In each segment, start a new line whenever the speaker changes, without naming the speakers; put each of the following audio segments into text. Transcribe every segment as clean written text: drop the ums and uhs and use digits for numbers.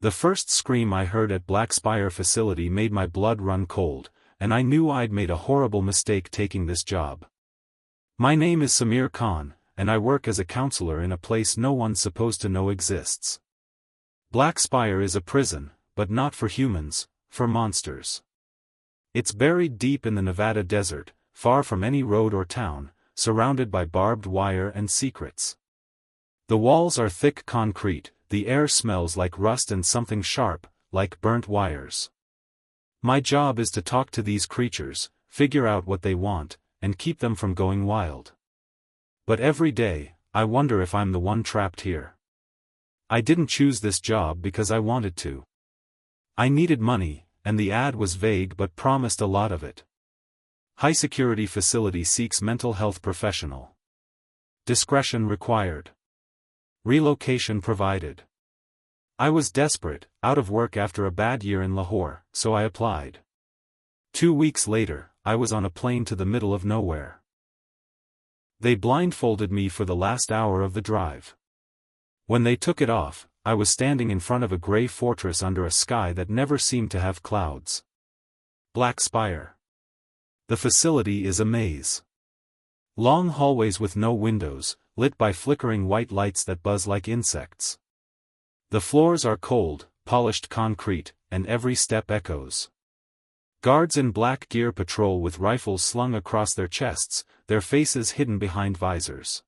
The first scream I heard at Black Spire facility made my blood run cold, and I knew I'd made a horrible mistake taking this job. My name is Samir Khan, and I work as a counselor in a place no one's supposed to know exists. Black Spire is a prison, but not for humans, for monsters. It's buried deep in the Nevada desert, far from any road or town, surrounded by barbed wire and secrets. The walls are thick concrete, the air smells like rust and something sharp, like burnt wires. My job is to talk to these creatures, figure out what they want, and keep them from going wild. But every day, I wonder if I'm the one trapped here. I didn't choose this job because I wanted to. I needed money, and the ad was vague but promised a lot of it. High security facility seeks mental health professional. Discretion required. Relocation provided. I was desperate, out of work after a bad year in Lahore, so I applied. 2 weeks later, I was on a plane to the middle of nowhere. They blindfolded me for the last hour of the drive. When they took it off, I was standing in front of a gray fortress under a sky that never seemed to have clouds. Black Spire. The facility is a maze. Long hallways with no windows, lit by flickering white lights that buzz like insects. The floors are cold, polished concrete, and every step echoes. Guards in black gear patrol with rifles slung across their chests, their faces hidden behind visors.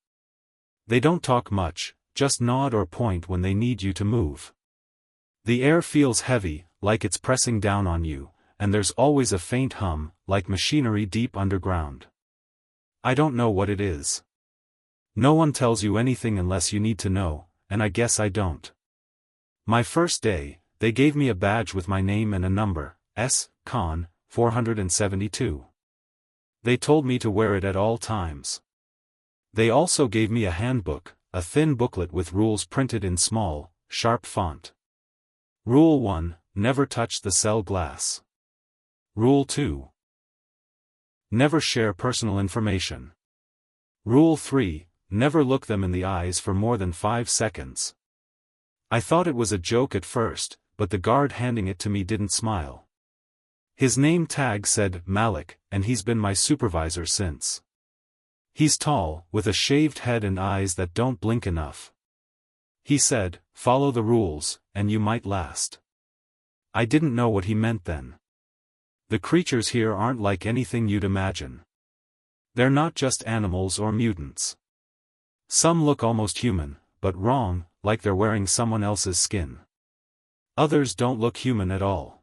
They don't talk much, just nod or point when they need you to move. The air feels heavy, like it's pressing down on you, and there's always a faint hum, like machinery deep underground. I don't know what it is. No one tells you anything unless you need to know, and I guess I don't. My first day, they gave me a badge with my name and a number, S. Khan, 472. They told me to wear it at all times. They also gave me a handbook, a thin booklet with rules printed in small, sharp font. Rule 1, never touch the cell glass. Rule 2. Never share personal information. Rule 3, never look them in the eyes for more than 5 seconds. I thought it was a joke at first, but the guard handing it to me didn't smile. His name tag said Malik, and he's been my supervisor since. He's tall, with a shaved head and eyes that don't blink enough. He said, "Follow the rules, and you might last." I didn't know what he meant then. The creatures here aren't like anything you'd imagine. They're not just animals or mutants. Some look almost human, but wrong, like they're wearing someone else's skin. Others don't look human at all.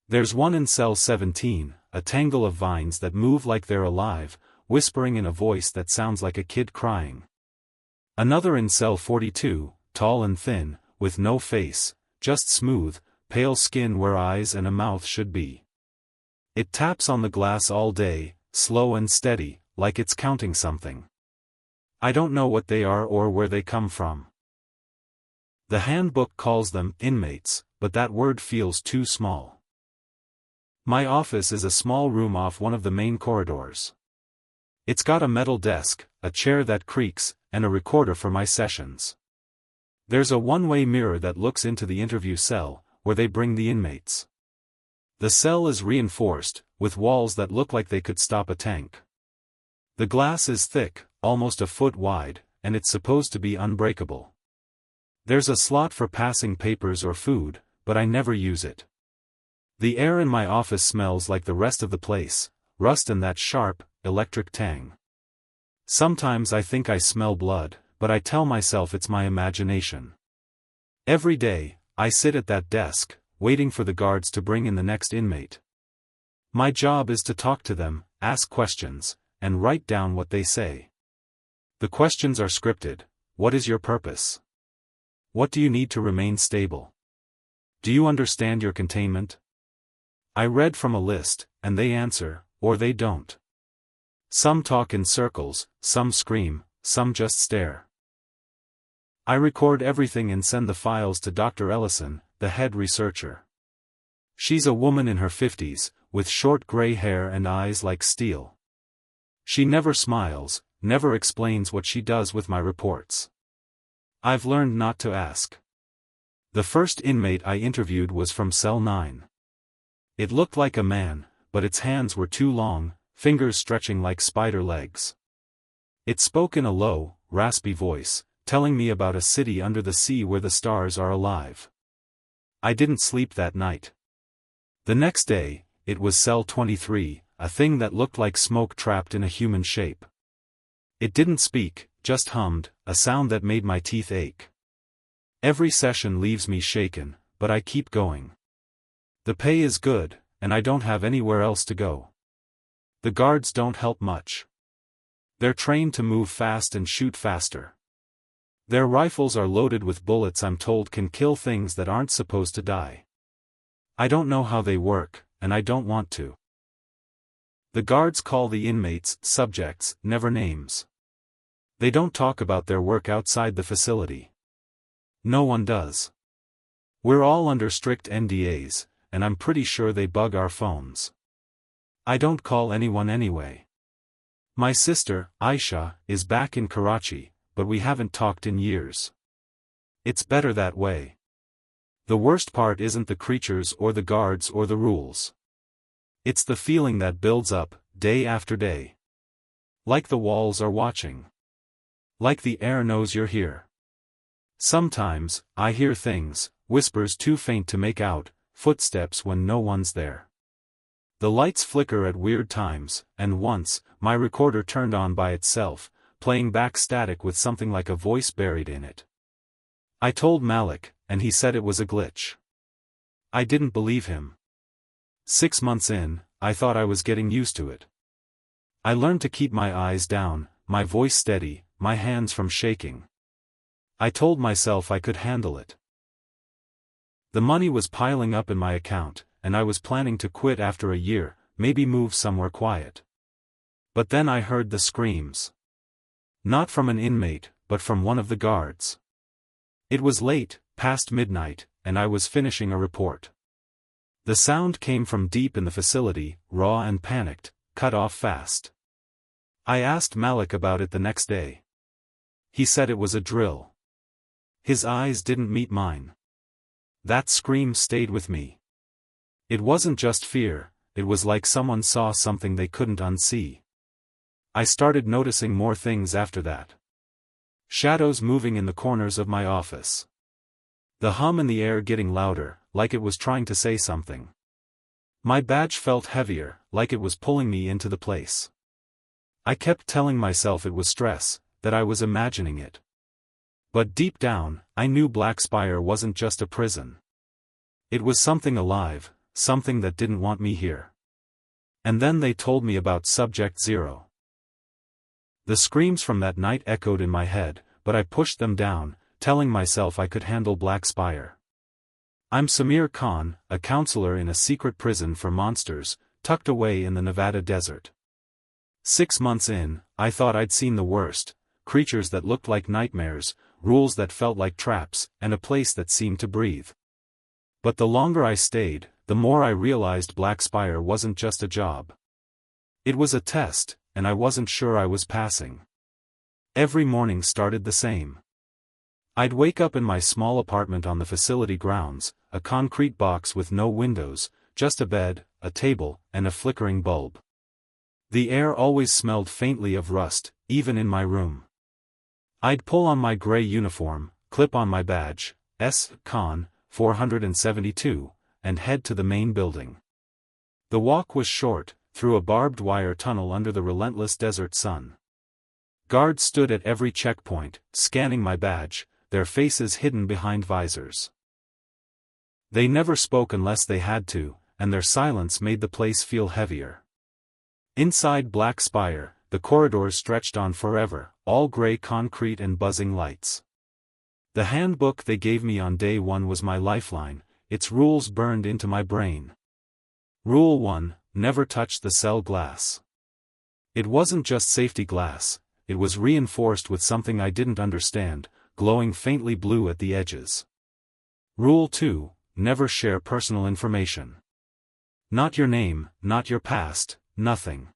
There's one in cell 17, a tangle of vines that move like they're alive, whispering in a voice that sounds like a kid crying. Another in cell 42, tall and thin, with no face, just smooth, pale skin where eyes and a mouth should be. It taps on the glass all day, slow and steady, like it's counting something. I don't know what they are or where they come from. The handbook calls them inmates, but that word feels too small. My office is a small room off one of the main corridors. It's got a metal desk, a chair that creaks, and a recorder for my sessions. There's a one-way mirror that looks into the interview cell, where they bring the inmates. The cell is reinforced, with walls that look like they could stop a tank. The glass is thick, almost a foot wide, and it's supposed to be unbreakable. There's a slot for passing papers or food, but I never use it. The air in my office smells like the rest of the place, rust and that sharp, electric tang. Sometimes I think I smell blood, but I tell myself it's my imagination. Every day, I sit at that desk, waiting for the guards to bring in the next inmate. My job is to talk to them, ask questions, and write down what they say. The questions are scripted. What is your purpose? What do you need to remain stable? Do you understand your containment? I read from a list, and they answer, or they don't. Some talk in circles, some scream, some just stare. I record everything and send the files to Dr. Ellison, the head researcher. She's a woman in her 50s, with short gray hair and eyes like steel. She never smiles, never explains what she does with my reports. I've learned not to ask. The first inmate I interviewed was from cell 9. It looked like a man, but its hands were too long, fingers stretching like spider legs. It spoke in a low, raspy voice, telling me about a city under the sea where the stars are alive. I didn't sleep that night. The next day, it was cell 23, a thing that looked like smoke trapped in a human shape. It didn't speak, just hummed, a sound that made my teeth ache. Every session leaves me shaken, but I keep going. The pay is good, and I don't have anywhere else to go. The guards don't help much. They're trained to move fast and shoot faster. Their rifles are loaded with bullets I'm told can kill things that aren't supposed to die. I don't know how they work, and I don't want to. The guards call the inmates subjects, never names. They don't talk about their work outside the facility. No one does. We're all under strict NDAs, and I'm pretty sure they bug our phones. I don't call anyone anyway. My sister, Aisha, is back in Karachi, but we haven't talked in years. It's better that way. The worst part isn't the creatures or the guards or the rules. It's the feeling that builds up, day after day. Like the walls are watching. Like the air knows you're here. Sometimes, I hear things, whispers too faint to make out, footsteps when no one's there. The lights flicker at weird times, and once, my recorder turned on by itself, playing back static with something like a voice buried in it. I told Malik, and he said it was a glitch. I didn't believe him. 6 months in, I thought I was getting used to it. I learned to keep my eyes down, my voice steady, my hands from shaking. I told myself I could handle it. The money was piling up in my account, and I was planning to quit after a year, maybe move somewhere quiet. But then I heard the screams. Not from an inmate, but from one of the guards. It was late, past midnight, and I was finishing a report. The sound came from deep in the facility, raw and panicked, cut off fast. I asked Malik about it the next day. He said it was a drill. His eyes didn't meet mine. That scream stayed with me. It wasn't just fear, it was like someone saw something they couldn't unsee. I started noticing more things after that. Shadows moving in the corners of my office. The hum in the air getting louder, like it was trying to say something. My badge felt heavier, like it was pulling me into the place. I kept telling myself it was stress, that I was imagining it. But deep down, I knew Black Spire wasn't just a prison. It was something alive, something that didn't want me here. And then they told me about Subject Zero. The screams from that night echoed in my head, but I pushed them down, telling myself I could handle Black Spire. I'm Samir Khan, a counselor in a secret prison for monsters, tucked away in the Nevada desert. 6 months in, I thought I'd seen the worst, creatures that looked like nightmares, rules that felt like traps, and a place that seemed to breathe. But the longer I stayed, the more I realized Black Spire wasn't just a job. It was a test, and I wasn't sure I was passing. Every morning started the same. I'd wake up in my small apartment on the facility grounds, a concrete box with no windows, just a bed, a table, and a flickering bulb. The air always smelled faintly of rust, even in my room. I'd pull on my gray uniform, clip on my badge, S. Khan, 472, and head to the main building. The walk was short, through a barbed wire tunnel under the relentless desert sun. Guards stood at every checkpoint, scanning my badge, their faces hidden behind visors. They never spoke unless they had to, and their silence made the place feel heavier. Inside Black Spire, the corridors stretched on forever, all gray concrete and buzzing lights. The handbook they gave me on day 1 was my lifeline, its rules burned into my brain. Rule 1, never touch the cell glass. It wasn't just safety glass, it was reinforced with something I didn't understand, glowing faintly blue at the edges. Rule 2, never share personal information. Not your name, not your past, nothing.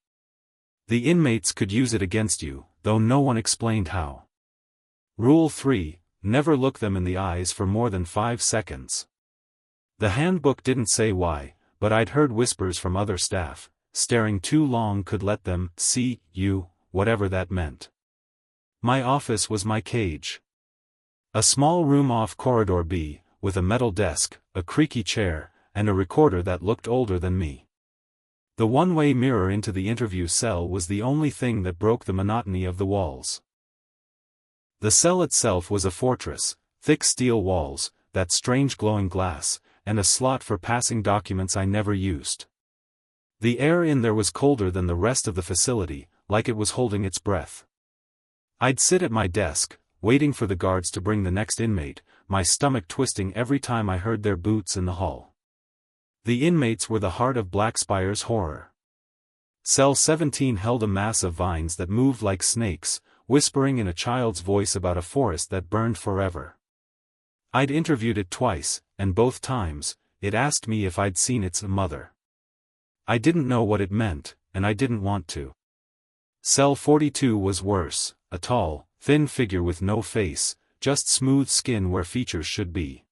The inmates could use it against you, though no one explained how. Rule 3, never look them in the eyes for more than 5 seconds. The handbook didn't say why, but I'd heard whispers from other staff, staring too long could let them see you, whatever that meant. My office was my cage. A small room off corridor B, with a metal desk, a creaky chair, and a recorder that looked older than me. The one-way mirror into the interview cell was the only thing that broke the monotony of the walls. The cell itself was a fortress, thick steel walls, that strange glowing glass, and a slot for passing documents I never used. The air in there was colder than the rest of the facility, like it was holding its breath. I'd sit at my desk, waiting for the guards to bring the next inmate, my stomach twisting every time I heard their boots in the hall. The inmates were the heart of Black Spire's horror. Cell 17 held a mass of vines that moved like snakes, whispering in a child's voice about a forest that burned forever. I'd interviewed it twice, and both times, it asked me if I'd seen its mother. I didn't know what it meant, and I didn't want to. Cell 42 was worse, a tall, thin figure with no face, just smooth skin where features should be.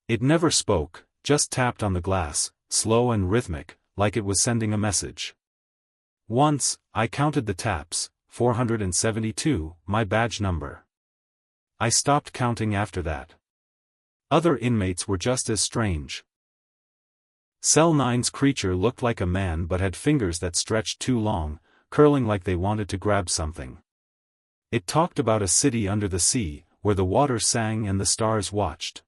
It never spoke, just tapped on the glass, slow and rhythmic, like it was sending a message. Once, I counted the taps, 472, my badge number. I stopped counting after that. Other inmates were just as strange. Cell 9's creature looked like a man but had fingers that stretched too long, curling like they wanted to grab something. It talked about a city under the sea, where the water sang and the stars watched.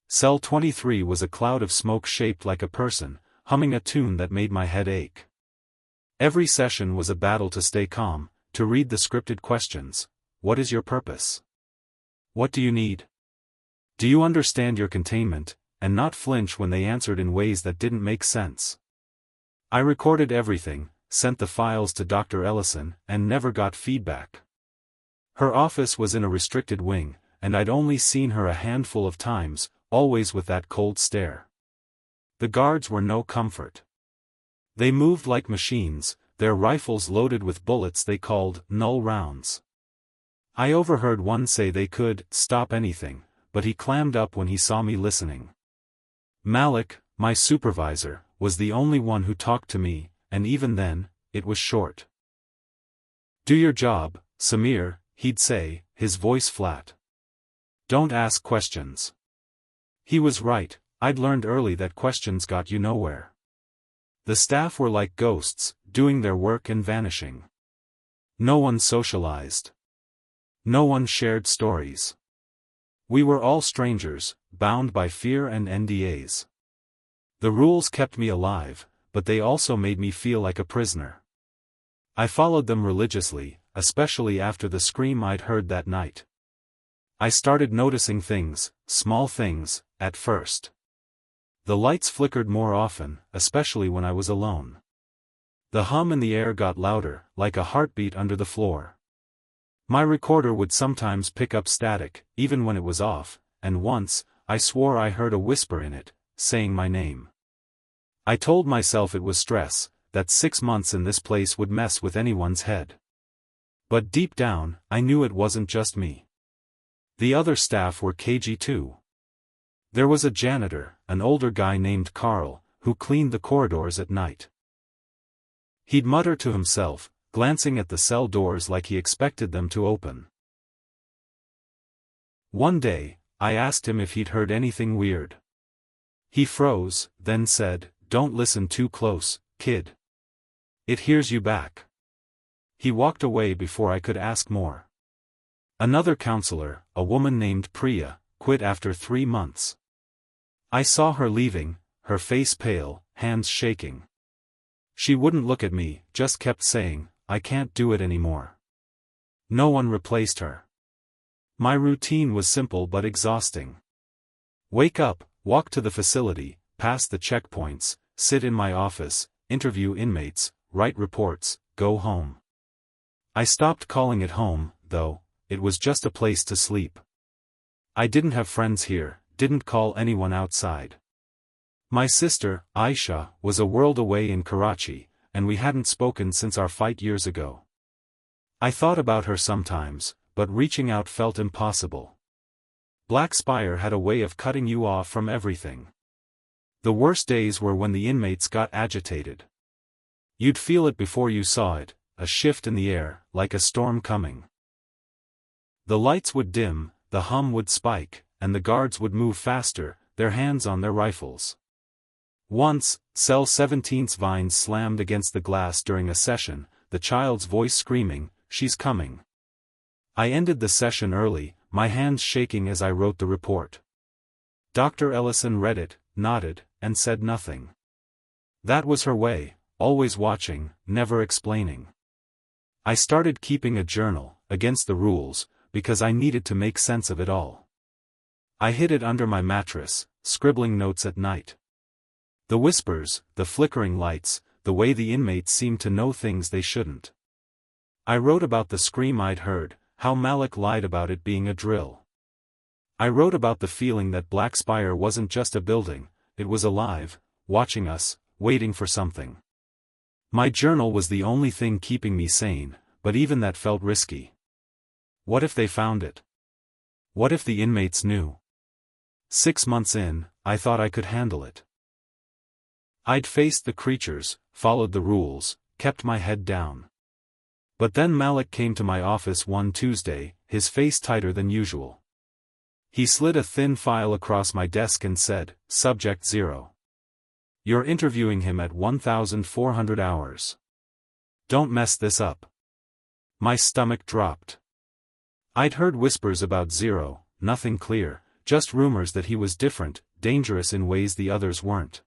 Cell 23 was a cloud of smoke shaped like a person, humming a tune that made my head ache. Every session was a battle to stay calm, to read the scripted questions. What is your purpose? What do you need? Do you understand your containment, and not flinch when they answered in ways that didn't make sense? I recorded everything, sent the files to Dr. Ellison, and never got feedback. Her office was in a restricted wing, and I'd only seen her a handful of times, always with that cold stare. The guards were no comfort. They moved like machines, their rifles loaded with bullets they called null rounds. I overheard one say they could stop anything, but he clammed up when he saw me listening. Malik, my supervisor, was the only one who talked to me, and even then, it was short. Do your job, Samir, he'd say, his voice flat. Don't ask questions. He was right, I'd learned early that questions got you nowhere. The staff were like ghosts, doing their work and vanishing. No one socialized. No one shared stories. We were all strangers, bound by fear and NDAs. The rules kept me alive, but they also made me feel like a prisoner. I followed them religiously, especially after the scream I'd heard that night. I started noticing things, small things, at first. The lights flickered more often, especially when I was alone. The hum in the air got louder, like a heartbeat under the floor. My recorder would sometimes pick up static, even when it was off, and once, I swore I heard a whisper in it, saying my name. I told myself it was stress, that 6 months in this place would mess with anyone's head. But deep down, I knew it wasn't just me. The other staff were cagey too. There was a janitor, an older guy named Carl, who cleaned the corridors at night. He'd mutter to himself, glancing at the cell doors like he expected them to open. One day, I asked him if he'd heard anything weird. He froze, then said, "Don't listen too close, kid. It hears you back." He walked away before I could ask more. Another counselor, a woman named Priya, quit after 3 months. I saw her leaving, her face pale, hands shaking. She wouldn't look at me, just kept saying, "I can't do it anymore." No one replaced her. My routine was simple but exhausting. Wake up, walk to the facility, pass the checkpoints, sit in my office, interview inmates, write reports, go home. I stopped calling it home, though, it was just a place to sleep. I didn't have friends here, didn't call anyone outside. My sister, Aisha, was a world away in Karachi, and we hadn't spoken since our fight years ago. I thought about her sometimes, but reaching out felt impossible. Black Spire had a way of cutting you off from everything. The worst days were when the inmates got agitated. You'd feel it before you saw it, a shift in the air, like a storm coming. The lights would dim, the hum would spike, and the guards would move faster, their hands on their rifles. Once, Cell 17's vines slammed against the glass during a session, the child's voice screaming, "She's coming." I ended the session early, my hands shaking as I wrote the report. Dr. Ellison read it, nodded, and said nothing. That was her way, always watching, never explaining. I started keeping a journal, against the rules, because I needed to make sense of it all. I hid it under my mattress, scribbling notes at night. The whispers, the flickering lights, the way the inmates seemed to know things they shouldn't. I wrote about the scream I'd heard, how Malik lied about it being a drill. I wrote about the feeling that Black Spire wasn't just a building, it was alive, watching us, waiting for something. My journal was the only thing keeping me sane, but even that felt risky. What if they found it? What if the inmates knew? 6 months in, I thought I could handle it. I'd faced the creatures, followed the rules, kept my head down. But then Malik came to my office one Tuesday, his face tighter than usual. He slid a thin file across my desk and said, "Subject 0. You're interviewing him at 1,400 hours. Don't mess this up." My stomach dropped. I'd heard whispers about 0, nothing clear, just rumors that he was different, dangerous in ways the others weren't.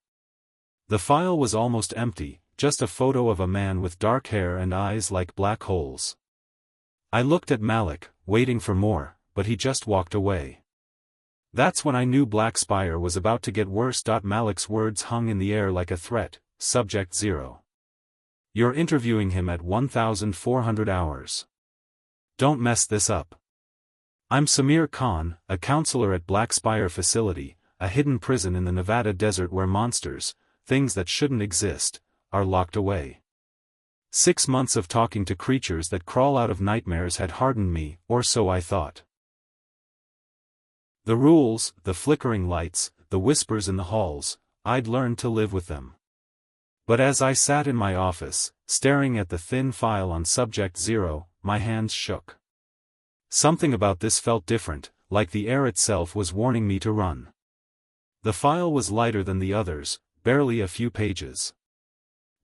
The file was almost empty, just a photo of a man with dark hair and eyes like black holes. I looked at Malik, waiting for more, but he just walked away. That's when I knew Black Spire was about to get worse. Malik's words hung in the air like a threat, "Subject 0. You're interviewing him at 1,400 hours. Don't mess this up. I'm Samir Khan, a counselor at Black Spire Facility, a hidden prison in the Nevada desert where monsters, things that shouldn't exist, are locked away. 6 months of talking to creatures that crawl out of nightmares had hardened me, or so I thought. The rules, the flickering lights, the whispers in the halls, I'd learned to live with them. But as I sat in my office, staring at the thin file on Subject 0, my hands shook. Something about this felt different, like the air itself was warning me to run. The file was lighter than the others, barely a few pages.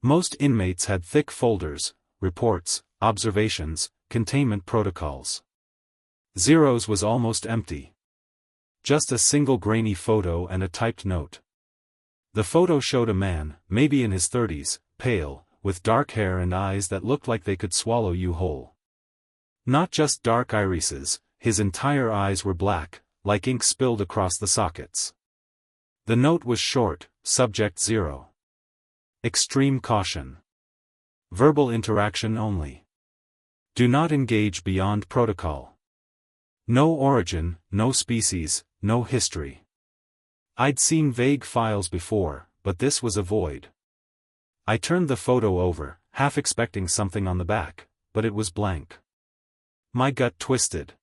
Most inmates had thick folders, reports, observations, containment protocols. 0's was almost empty. Just a single grainy photo and a typed note. The photo showed a man, maybe in his 30s, pale, with dark hair and eyes that looked like they could swallow you whole. Not just dark irises, his entire eyes were black, like ink spilled across the sockets. The note was short, Subject 0. Extreme caution. Verbal interaction only. Do not engage beyond protocol. No origin, no species, no history. I'd seen vague files before, but this was a void. I turned the photo over, half expecting something on the back, but it was blank. My gut twisted.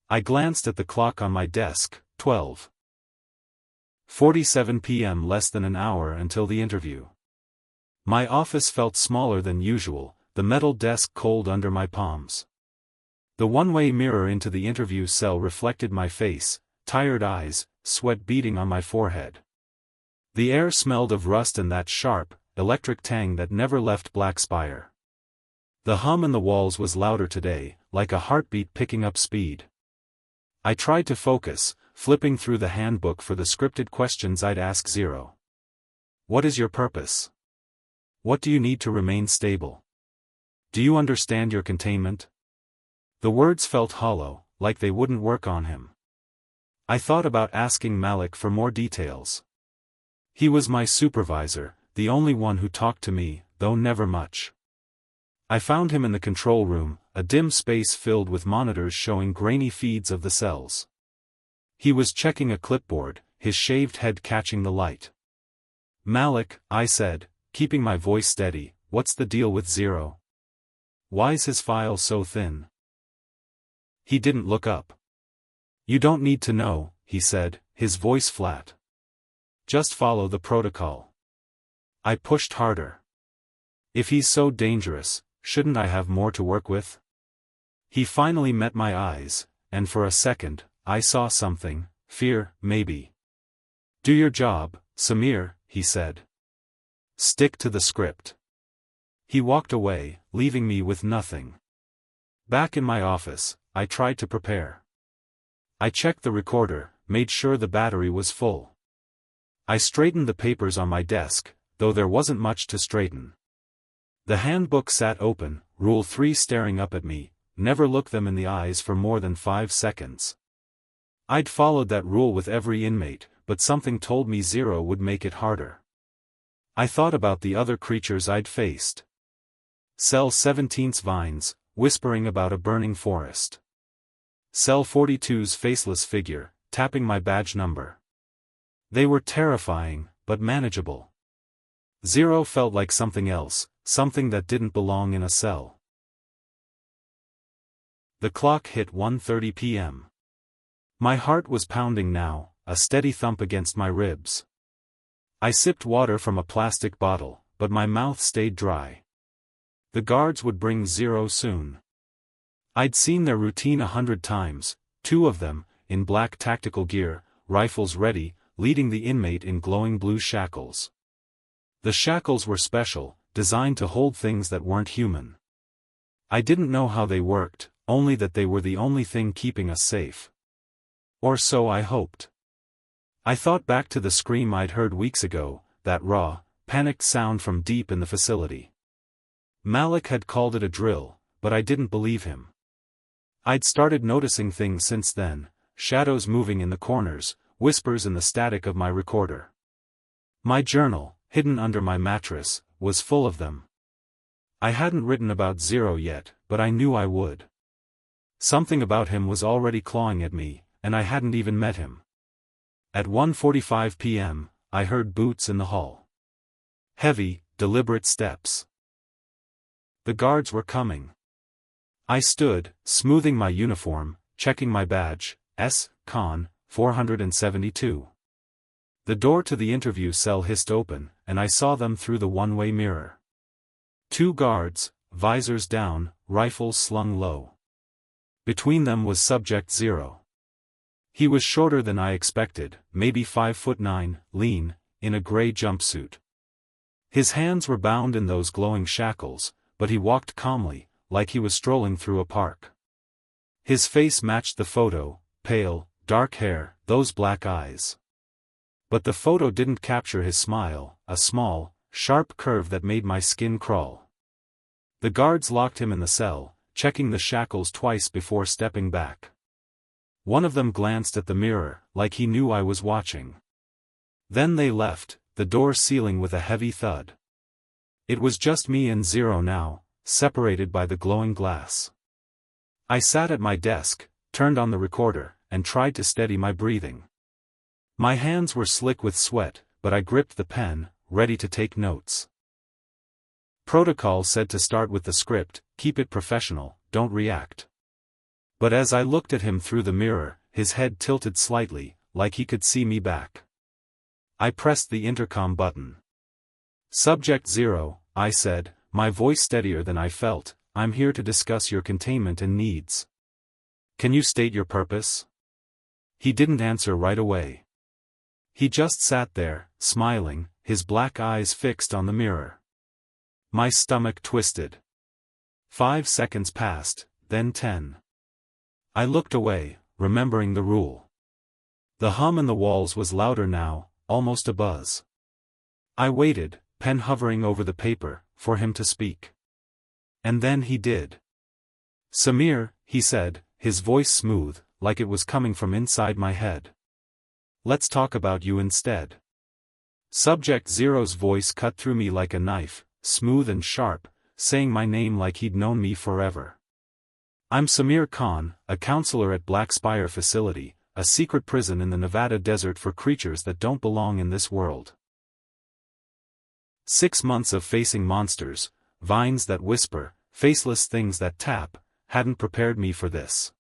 I glanced at the clock on my desk, 12:47 p.m. less than an hour until the interview. My office felt smaller than usual, the metal desk cold under my palms. The one-way mirror into the interview cell reflected my face, tired eyes, sweat beading on my forehead. The air smelled of rust and that sharp, electric tang that never left Black Spire. The hum in the walls was louder today, like a heartbeat picking up speed. I tried to focus, flipping through the handbook for the scripted questions I'd ask 0. What is your purpose? What do you need to remain stable? Do you understand your containment? The words felt hollow, like they wouldn't work on him. I thought about asking Malik for more details. He was my supervisor, the only one who talked to me, though never much. I found him in the control room, a dim space filled with monitors showing grainy feeds of the cells. He was checking a clipboard, his shaved head catching the light. "Malik," I said, keeping my voice steady, "what's the deal with 0? Why's his file so thin?" He didn't look up. You don't need to know, he said, his voice flat. Just follow the protocol. I pushed harder. If he's so dangerous, shouldn't I have more to work with? He finally met my eyes, and for a second, I saw something, fear, maybe. Do your job, Samir, he said. Stick to the script. He walked away, leaving me with nothing. Back in my office, I tried to prepare. I checked the recorder, made sure the battery was full. I straightened the papers on my desk, though there wasn't much to straighten. The handbook sat open, Rule 3 staring up at me, never look them in the eyes for more than 5 seconds. I'd followed that rule with every inmate, but something told me 0 would make it harder. I thought about the other creatures I'd faced. Cell 17's vines, whispering about a burning forest. Cell 42's faceless figure, tapping my badge number. They were terrifying, but manageable. 0 felt like something else, something that didn't belong in a cell. The clock hit 1:30 p.m. My heart was pounding now, a steady thump against my ribs. I sipped water from a plastic bottle, but my mouth stayed dry. The guards would bring 0 soon. I'd seen their routine 100 times, 2 of them, in black tactical gear, rifles ready, leading the inmate in glowing blue shackles. The shackles were special, designed to hold things that weren't human. I didn't know how they worked, only that they were the only thing keeping us safe. Or so I hoped. I thought back to the scream I'd heard weeks ago, that raw, panicked sound from deep in the facility. Malik had called it a drill, but I didn't believe him. I'd started noticing things since then, shadows moving in the corners, whispers in the static of my recorder. My journal, hidden under my mattress, was full of them. I hadn't written about 0 yet, but I knew I would. Something about him was already clawing at me, and I hadn't even met him. At 1:45 p.m., I heard boots in the hall. Heavy, deliberate steps. The guards were coming. I stood, smoothing my uniform, checking my badge, Con, 472. The door to the interview cell hissed open, and I saw them through the one-way mirror. 2 guards, visors down, rifles slung low. Between them was Subject 0. He was shorter than I expected, maybe 5'9", lean, in a gray jumpsuit. His hands were bound in those glowing shackles, but he walked calmly, like he was strolling through a park. His face matched the photo, pale, dark hair, those black eyes. But the photo didn't capture his smile, a small, sharp curve that made my skin crawl. The guards locked him in the cell, checking the shackles twice before stepping back. One of them glanced at the mirror, like he knew I was watching. Then they left, the door sealing with a heavy thud. It was just me and 0 now, separated by the glowing glass. I sat at my desk, turned on the recorder, and tried to steady my breathing. My hands were slick with sweat, but I gripped the pen, ready to take notes. Protocol said to start with the script, keep it professional, don't react. But as I looked at him through the mirror, his head tilted slightly, like he could see me back. I pressed the intercom button. Subject 0, I said, my voice steadier than I felt, I'm here to discuss your containment and needs. Can you state your purpose? He didn't answer right away. He just sat there, smiling, his black eyes fixed on the mirror. My stomach twisted. 5 seconds passed, then 10. I looked away, remembering the rule. The hum in the walls was louder now, almost a buzz. I waited, pen hovering over the paper, for him to speak. And then he did. Samir, he said, his voice smooth, like it was coming from inside my head. Let's talk about you instead. Subject 0's voice cut through me like a knife, smooth and sharp, saying my name like he'd known me forever. I'm Samir Khan, a counselor at Black Spire Facility, a secret prison in the Nevada desert for creatures that don't belong in this world. 6 months of facing monsters, vines that whisper, faceless things that tap, hadn't prepared me for this.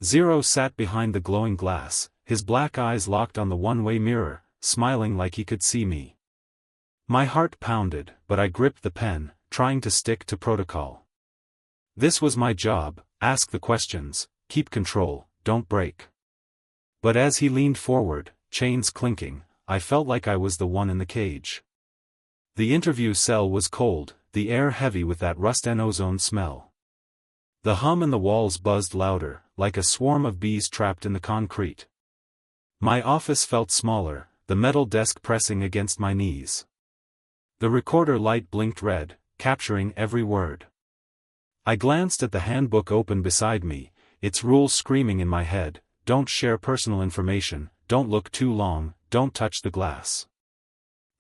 Zero sat behind the glowing glass, his black eyes locked on the one-way mirror, smiling like he could see me. My heart pounded, but I gripped the pen, trying to stick to protocol. This was my job: ask the questions, keep control, don't break. But as he leaned forward, chains clinking, I felt like I was the one in the cage. The interview cell was cold, the air heavy with that rust and ozone smell. The hum in the walls buzzed louder, like a swarm of bees trapped in the concrete. My office felt smaller, the metal desk pressing against my knees. The recorder light blinked red, capturing every word. I glanced at the handbook open beside me, its rules screaming in my head: don't share personal information, don't look too long, don't touch the glass.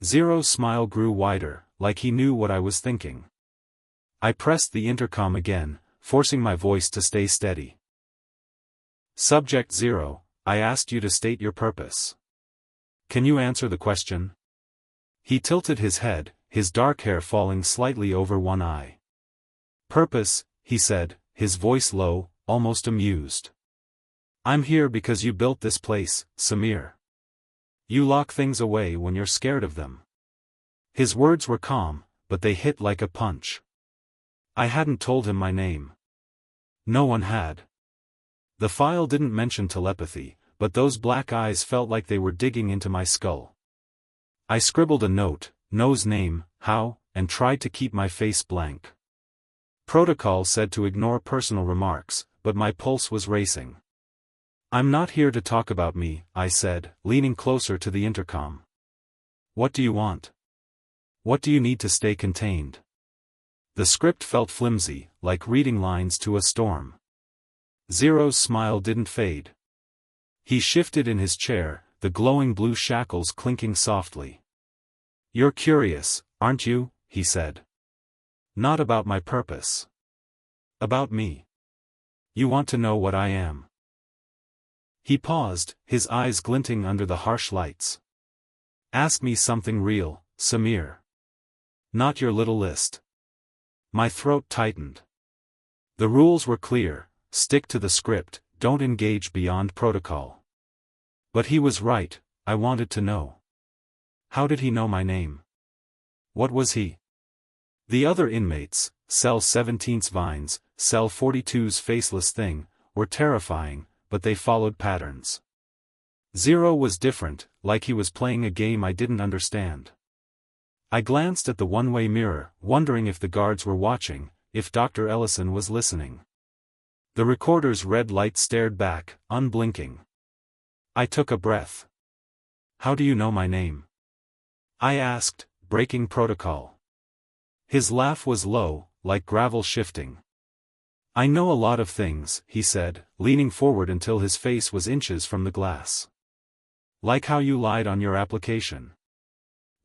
Zero's smile grew wider, like he knew what I was thinking. I pressed the intercom again, forcing my voice to stay steady. Subject 0, I asked you to state your purpose. Can you answer the question? He tilted his head, his dark hair falling slightly over one eye. Purpose, he said, his voice low, almost amused. I'm here because you built this place, Samir. You lock things away when you're scared of them. His words were calm, but they hit like a punch. I hadn't told him my name. No one had. The file didn't mention telepathy, but those black eyes felt like they were digging into my skull. I scribbled a note: No's name, how, and tried to keep my face blank. Protocol said to ignore personal remarks, but my pulse was racing. I'm not here to talk about me, I said, leaning closer to the intercom. What do you want? What do you need to stay contained? The script felt flimsy, like reading lines to a storm. Zero's smile didn't fade. He shifted in his chair, the glowing blue shackles clinking softly. You're curious, aren't you? He said. Not about my purpose. About me. You want to know what I am. He paused, his eyes glinting under the harsh lights. Ask me something real, Samir. Not your little list. My throat tightened. The rules were clear: stick to the script, don't engage beyond protocol. But he was right, I wanted to know. How did he know my name? What was he? The other inmates, Cell 17's Vines, Cell 42's Faceless Thing, were terrifying, but they followed patterns. Zero was different, like he was playing a game I didn't understand. I glanced at the one-way mirror, wondering if the guards were watching, if Dr. Ellison was listening. The recorder's red light stared back, unblinking. I took a breath. How do you know my name? I asked, breaking protocol. His laugh was low, like gravel shifting. I know a lot of things, he said, leaning forward until his face was inches from the glass. Like how you lied on your application.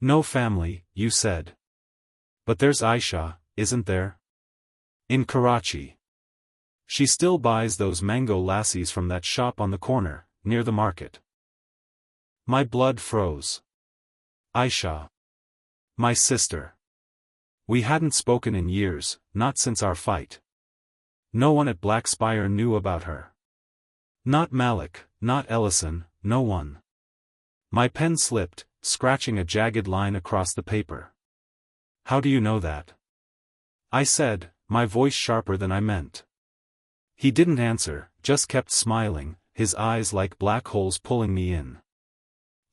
No family, you said. But there's Aisha, isn't there? In Karachi. She still buys those mango lassies from that shop on the corner, near the market. My blood froze. Aisha. My sister. We hadn't spoken in years, not since our fight. No one at Black Spire knew about her. Not Malik, not Ellison, no one. My pen slipped, scratching a jagged line across the paper. How do you know that? I said, my voice sharper than I meant. He didn't answer, just kept smiling, his eyes like black holes pulling me in.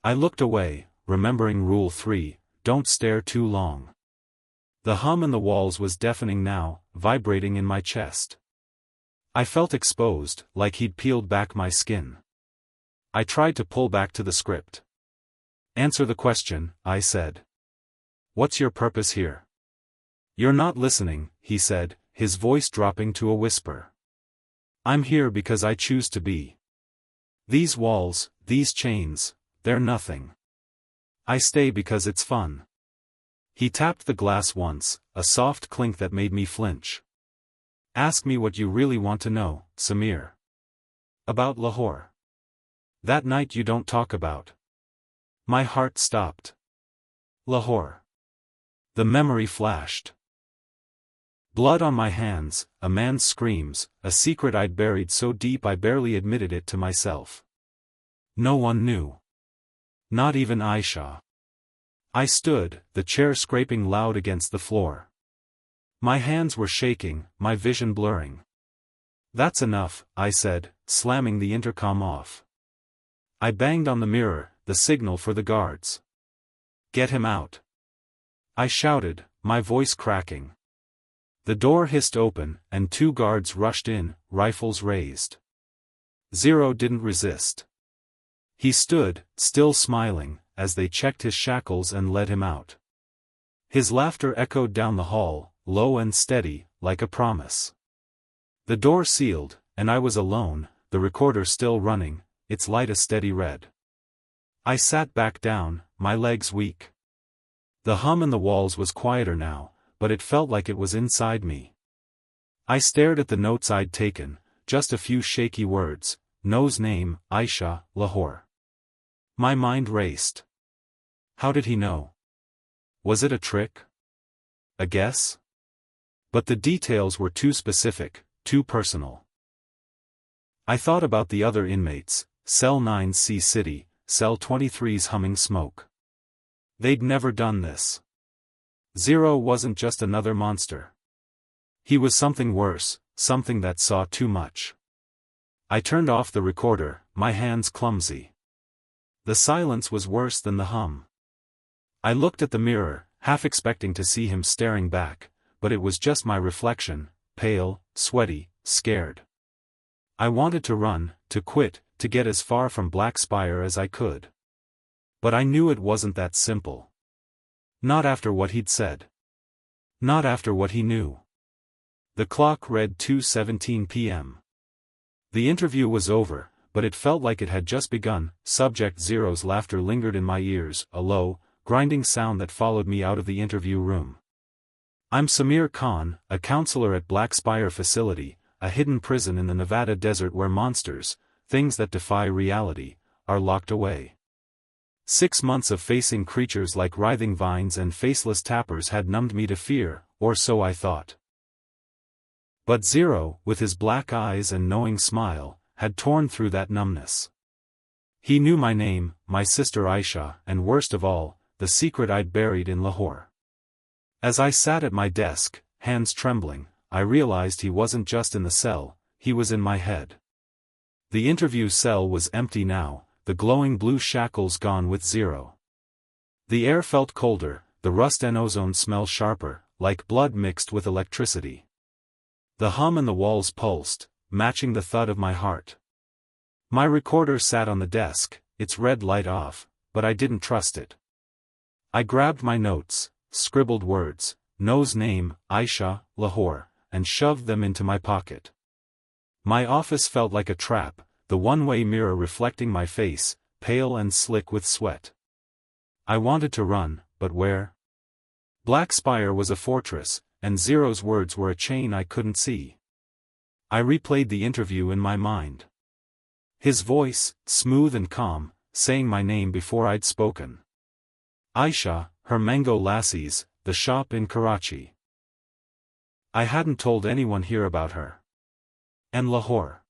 I looked away, remembering Rule 3, don't stare too long. The hum in the walls was deafening now, vibrating in my chest. I felt exposed, like he'd peeled back my skin. I tried to pull back to the script. Answer the question, I said. What's your purpose here? You're not listening, he said, his voice dropping to a whisper. I'm here because I choose to be. These walls, these chains, they're nothing. I stay because it's fun. He tapped the glass once, a soft clink that made me flinch. Ask me what you really want to know, Samir. About Lahore. That night you don't talk about. My heart stopped. Lahore. The memory flashed. Blood on my hands, a man's screams, a secret I'd buried so deep I barely admitted it to myself. No one knew. Not even Aisha. I stood, the chair scraping loud against the floor. My hands were shaking, my vision blurring. "That's enough," I said, slamming the intercom off. I banged on the mirror, the signal for the guards. "Get him out," I shouted, my voice cracking. The door hissed open, and 2 guards rushed in, rifles raised. Zero didn't resist. He stood, still smiling, as they checked his shackles and led him out. His laughter echoed down the hall, low and steady, like a promise. The door sealed, and I was alone, the recorder still running, its light a steady red. I sat back down, my legs weak. The hum in the walls was quieter now, but it felt like it was inside me. I stared at the notes I'd taken, just a few shaky words: No's name, Aisha, Lahore. My mind raced. How did he know? Was it a trick? A guess? But the details were too specific, too personal. I thought about the other inmates, Cell 9C City, Cell 23's humming smoke. They'd never done this. Zero wasn't just another monster. He was something worse, something that saw too much. I turned off the recorder, my hands clumsy. The silence was worse than the hum. I looked at the mirror, half expecting to see him staring back, but it was just my reflection, pale, sweaty, scared. I wanted to run, to quit, to get as far from Black Spire as I could. But I knew it wasn't that simple. Not after what he'd said. Not after what he knew. The clock read 2:17 p.m. The interview was over, but it felt like it had just begun. Subject Zero's laughter lingered in my ears, a low, grinding sound that followed me out of the interview room. "I'm Samir Khan, a counselor at Black Spire Facility, a hidden prison in the Nevada desert where monsters, things that defy reality, are locked away. 6 months of facing creatures like writhing vines and faceless tappers had numbed me to fear, or so I thought. But Zero, with his black eyes and knowing smile, had torn through that numbness. He knew my name, my sister Aisha, and worst of all, the secret I'd buried in Lahore. As I sat at my desk, hands trembling, I realized he wasn't just in the cell, he was in my head. The interview cell was empty now, the glowing blue shackles gone with Zero. The air felt colder, the rust and ozone smell sharper, like blood mixed with electricity. The hum in the walls pulsed, matching the thud of my heart. My recorder sat on the desk, its red light off, but I didn't trust it. I grabbed my notes, scribbled words, No's name, Aisha, Lahore, and shoved them into my pocket. My office felt like a trap, the one-way mirror reflecting my face, pale and slick with sweat. I wanted to run, but where? Black Spire was a fortress, and Zero's words were a chain I couldn't see. I replayed the interview in my mind. His voice, smooth and calm, saying my name before I'd spoken. Aisha, her mango lassies, the shop in Karachi. I hadn't told anyone here about her. And Lahore.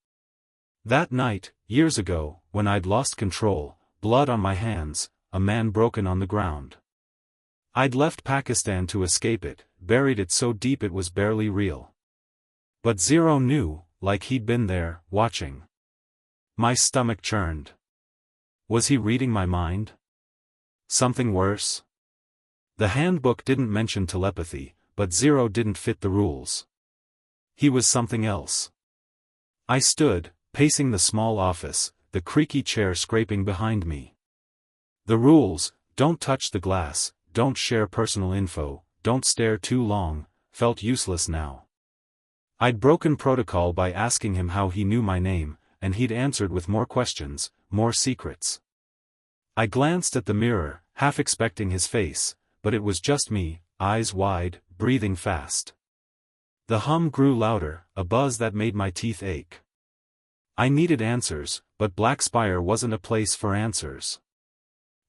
That night, years ago, when I'd lost control, blood on my hands, a man broken on the ground. I'd left Pakistan to escape it, buried it so deep it was barely real. But Zero knew, like he'd been there, watching. My stomach churned. Was he reading my mind? Something worse? The handbook didn't mention telepathy, but Zero didn't fit the rules. He was something else. I stood, pacing the small office, the creaky chair scraping behind me. The rules, don't touch the glass, don't share personal info, don't stare too long, felt useless now. I'd broken protocol by asking him how he knew my name, and he'd answered with more questions, more secrets. I glanced at the mirror, half expecting his face, but it was just me, eyes wide, breathing fast. The hum grew louder, a buzz that made my teeth ache. I needed answers, but Black Spire wasn't a place for answers.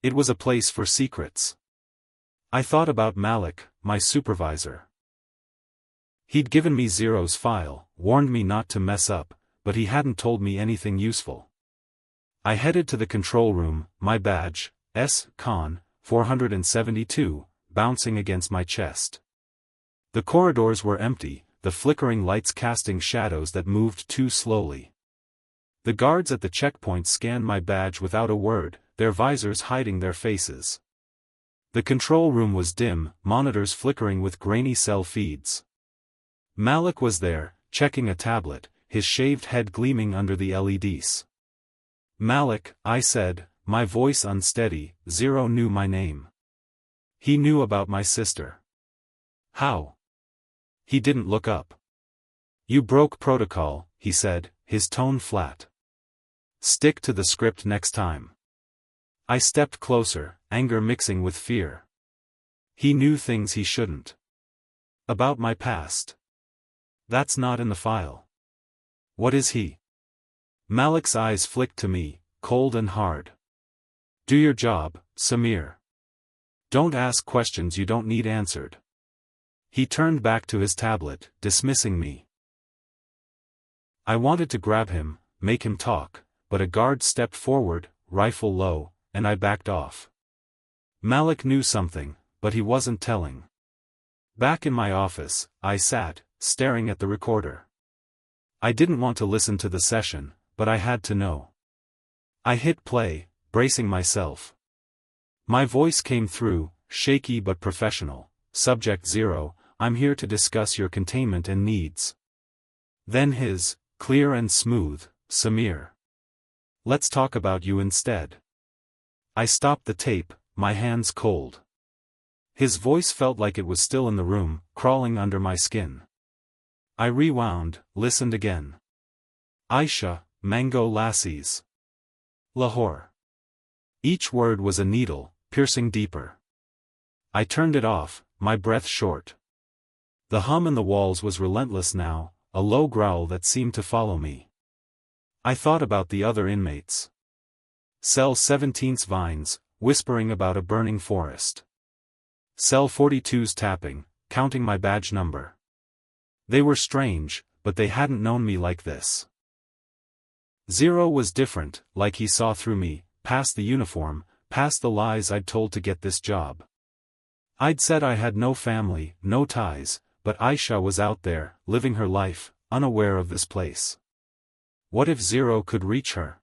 It was a place for secrets. I thought about Malik, my supervisor. He'd given me Zero's file, warned me not to mess up, but he hadn't told me anything useful. I headed to the control room, my badge, Con 472, bouncing against my chest. The corridors were empty, the flickering lights casting shadows that moved too slowly. The guards at the checkpoint scanned my badge without a word, their visors hiding their faces. The control room was dim, monitors flickering with grainy cell feeds. Malik was there, checking a tablet, his shaved head gleaming under the LEDs. "Malik," I said, my voice unsteady. Zero knew my name. He knew about my sister. "How?" He didn't look up. "You broke protocol," he said, his tone flat. "Stick to the script next time." I stepped closer, anger mixing with fear. He knew things he shouldn't. About my past. That's not in the file. What is he? Malik's eyes flicked to me, cold and hard. "Do your job, Samir. Don't ask questions you don't need answered." He turned back to his tablet, dismissing me. I wanted to grab him, make him talk, but a guard stepped forward, rifle low, and I backed off. Malik knew something, but he wasn't telling. Back in my office, I sat, staring at the recorder. I didn't want to listen to the session, but I had to know. I hit play, bracing myself. My voice came through, shaky but professional. "Subject 0, I'm here to discuss your containment and needs." Then his, clear and smooth, "Samir. Let's talk about you instead." I stopped the tape, my hands cold. His voice felt like it was still in the room, crawling under my skin. I rewound, listened again. "Aisha, Mango Lassies. Lahore." Each word was a needle, piercing deeper. I turned it off, my breath short. The hum in the walls was relentless now, a low growl that seemed to follow me. I thought about the other inmates. Cell 17's vines, whispering about a burning forest. Cell 42's tapping, counting my badge number. They were strange, but they hadn't known me like this. Zero was different, like he saw through me, past the uniform, past the lies I'd told to get this job. I'd said I had no family, no ties, but Aisha was out there, living her life, unaware of this place. What if Zero could reach her?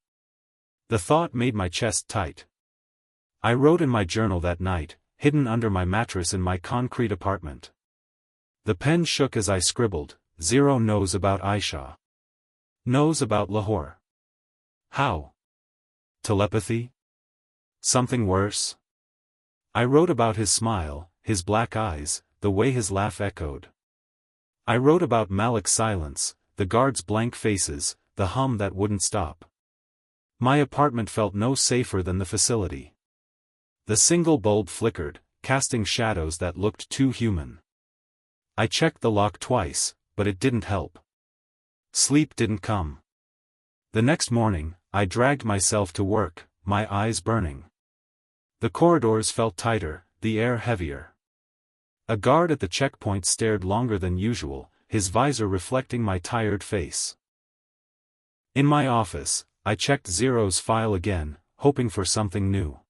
The thought made my chest tight. I wrote in my journal that night, hidden under my mattress in my concrete apartment. The pen shook as I scribbled, "Zero knows about Aisha. Knows about Lahore." How? Telepathy? Something worse? I wrote about his smile, his black eyes, the way his laugh echoed. I wrote about Malik's silence, the guards' blank faces, the hum that wouldn't stop. My apartment felt no safer than the facility. The single bulb flickered, casting shadows that looked too human. I checked the lock twice, but it didn't help. Sleep didn't come. The next morning, I dragged myself to work, my eyes burning. The corridors felt tighter, the air heavier. A guard at the checkpoint stared longer than usual, his visor reflecting my tired face. In my office, I checked Zero's file again, hoping for something new.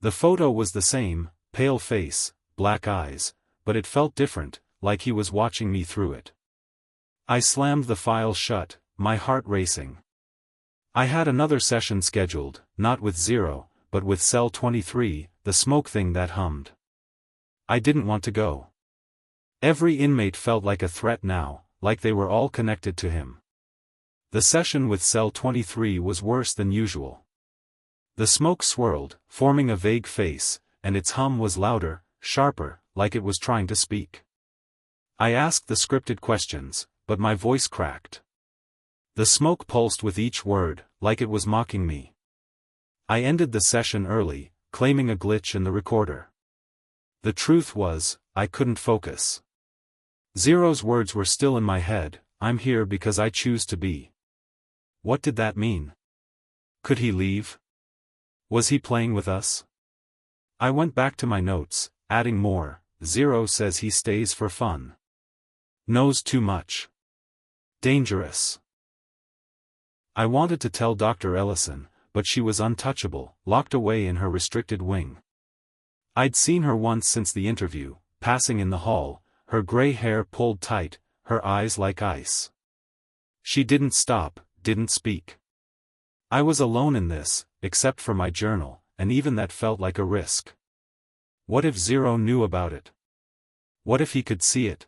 The photo was the same, pale face, black eyes, but it felt different, like he was watching me through it. I slammed the file shut, my heart racing. I had another session scheduled, not with Zero, but with Cell 23, the smoke thing that hummed. I didn't want to go. Every inmate felt like a threat now, like they were all connected to him. The session with Cell 23 was worse than usual. The smoke swirled, forming a vague face, and its hum was louder, sharper, like it was trying to speak. I asked the scripted questions, but my voice cracked. The smoke pulsed with each word, like it was mocking me. I ended the session early, claiming a glitch in the recorder. The truth was, I couldn't focus. Zero's words were still in my head, "I'm here because I choose to be." What did that mean? Could he leave? Was he playing with us? I went back to my notes, adding more. Zero says he stays for fun. Knows too much. Dangerous. I wanted to tell Dr. Ellison, but she was untouchable, locked away in her restricted wing. I'd seen her once since the interview, passing in the hall, her gray hair pulled tight, her eyes like ice. She didn't stop, didn't speak. I was alone in this, except for my journal, and even that felt like a risk. What if Zero knew about it? What if he could see it?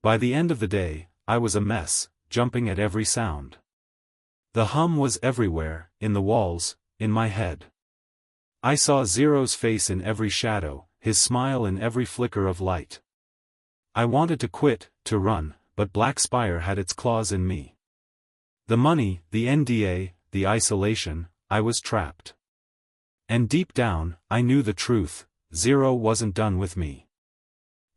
By the end of the day, I was a mess, jumping at every sound. The hum was everywhere, in the walls, in my head. I saw Zero's face in every shadow, his smile in every flicker of light. I wanted to quit, to run, but Black Spire had its claws in me. The money, the NDA, the isolation, I was trapped. And deep down, I knew the truth, Zero wasn't done with me.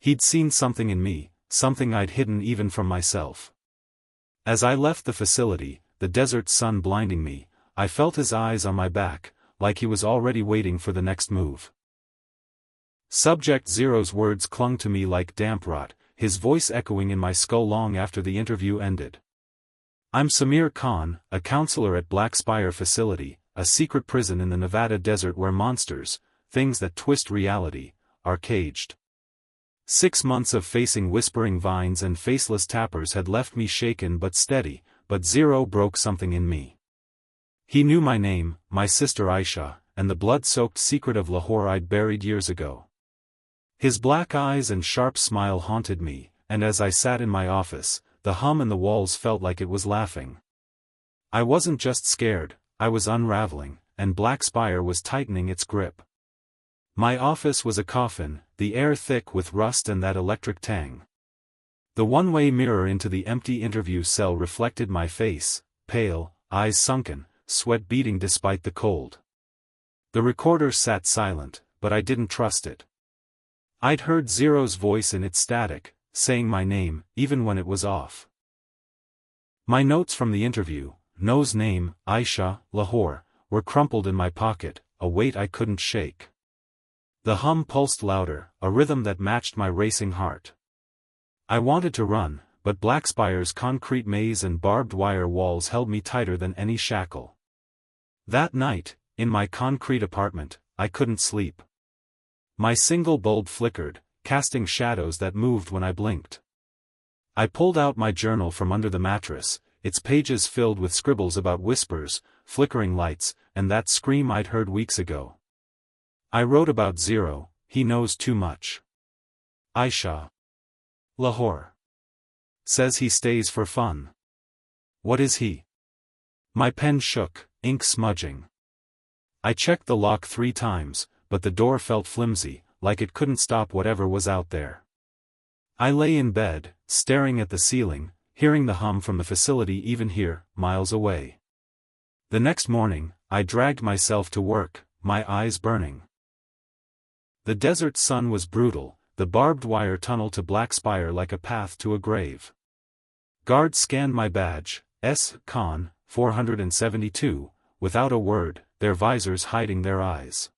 He'd seen something in me, something I'd hidden even from myself. As I left the facility, the desert sun blinding me, I felt his eyes on my back, like he was already waiting for the next move. Subject Zero's words clung to me like damp rot, his voice echoing in my skull long after the interview ended. I'm Samir Khan, a counselor at Black Spire Facility, a secret prison in the Nevada desert where monsters, things that twist reality, are caged. 6 months of facing whispering vines and faceless tappers had left me shaken but steady, but Zero broke something in me. He knew my name, my sister Aisha, and the blood-soaked secret of Lahore I'd buried years ago. His black eyes and sharp smile haunted me, and as I sat in my office, the hum in the walls felt like it was laughing. I wasn't just scared, I was unraveling, and Black Spire was tightening its grip. My office was a coffin, the air thick with rust and that electric tang. The one-way mirror into the empty interview cell reflected my face, pale, eyes sunken, sweat beading despite the cold. The recorder sat silent, but I didn't trust it. I'd heard Zero's voice in its static, saying my name, even when it was off. My notes from the interview, No's name, Aisha, Lahore, were crumpled in my pocket, a weight I couldn't shake. The hum pulsed louder, a rhythm that matched my racing heart. I wanted to run, but Black Spire's concrete maze and barbed wire walls held me tighter than any shackle. That night, in my concrete apartment, I couldn't sleep. My single bulb flickered, casting shadows that moved when I blinked. I pulled out my journal from under the mattress, its pages filled with scribbles about whispers, flickering lights, and that scream I'd heard weeks ago. I wrote about Zero, he knows too much. Aisha. Lahore. Says he stays for fun. What is he? My pen shook, ink smudging. I checked the lock 3 times, but the door felt flimsy, like it couldn't stop whatever was out there. I lay in bed, staring at the ceiling, hearing the hum from the facility even here, miles away. The next morning, I dragged myself to work, my eyes burning. The desert sun was brutal, the barbed wire tunnel to Black Spire like a path to a grave. Guards scanned my badge, S. Khan, 472, without a word, their visors hiding their eyes.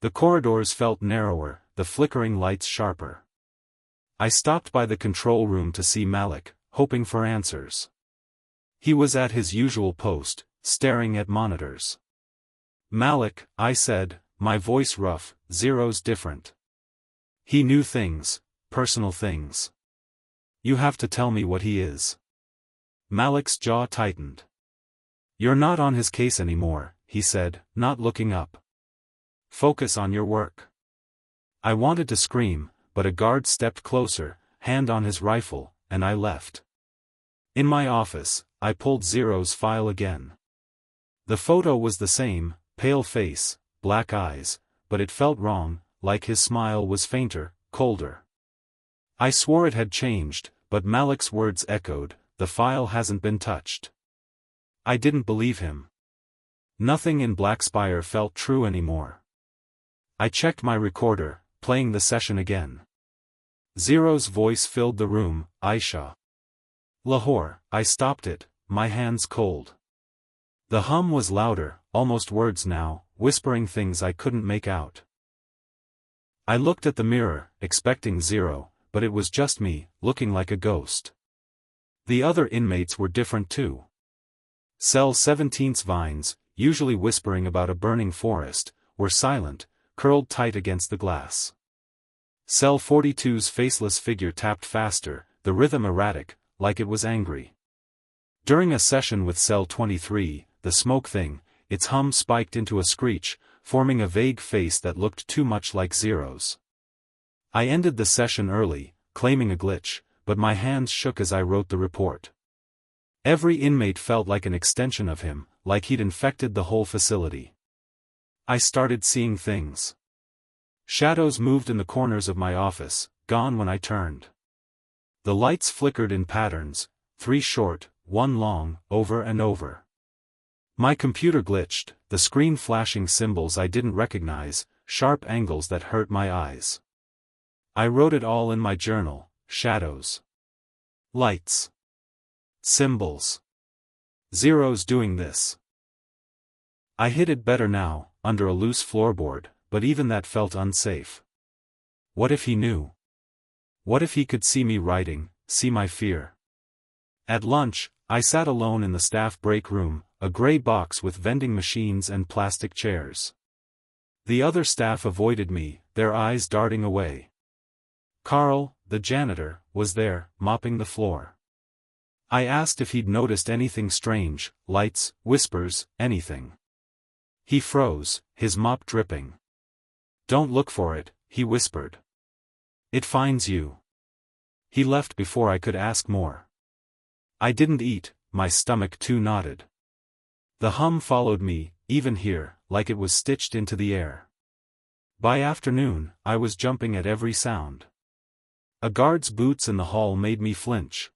The corridors felt narrower, the flickering lights sharper. I stopped by the control room to see Malik, hoping for answers. He was at his usual post, staring at monitors. Malik, I said, my voice rough, Zero's different. He knew things, personal things. You have to tell me what he is. Malik's jaw tightened. You're not on his case anymore, he said, not looking up. Focus on your work. I wanted to scream, but a guard stepped closer, hand on his rifle, and I left. In my office, I pulled Zero's file again. The photo was the same, pale face, black eyes, but it felt wrong, like his smile was fainter, colder. I swore it had changed, but Malik's words echoed, the file hasn't been touched. I didn't believe him. Nothing in Black Spire felt true anymore. I checked my recorder, playing the session again. Zero's voice filled the room, Aisha. Lahore, I stopped it, my hands cold. The hum was louder, almost words now, whispering things I couldn't make out. I looked at the mirror, expecting Zero, but it was just me, looking like a ghost. The other inmates were different too. Cell 17's vines, usually whispering about a burning forest, were silent, curled tight against the glass. Cell 42's faceless figure tapped faster, the rhythm erratic, like it was angry. During a session with Cell 23, the smoke thing, its hum spiked into a screech, forming a vague face that looked too much like Zero's. I ended the session early, claiming a glitch, but my hands shook as I wrote the report. Every inmate felt like an extension of him, like he'd infected the whole facility. I started seeing things. Shadows moved in the corners of my office, gone when I turned. The lights flickered in patterns, 3 short, 1 long, over and over. My computer glitched, the screen flashing symbols I didn't recognize, sharp angles that hurt my eyes. I wrote it all in my journal: shadows, lights, symbols. Zero's doing this. I hid it better now, under a loose floorboard, but even that felt unsafe. What if he knew? What if he could see me writing, see my fear? At lunch, I sat alone in the staff break room, a gray box with vending machines and plastic chairs. The other staff avoided me, their eyes darting away. Carl, the janitor, was there, mopping the floor. I asked if he'd noticed anything strange, lights, whispers, anything. He froze, his mop dripping. "Don't look for it," he whispered. "It finds you." He left before I could ask more. I didn't eat, my stomach too knotted. The hum followed me, even here, like it was stitched into the air. By afternoon, I was jumping at every sound. A guard's boots in the hall made me flinch.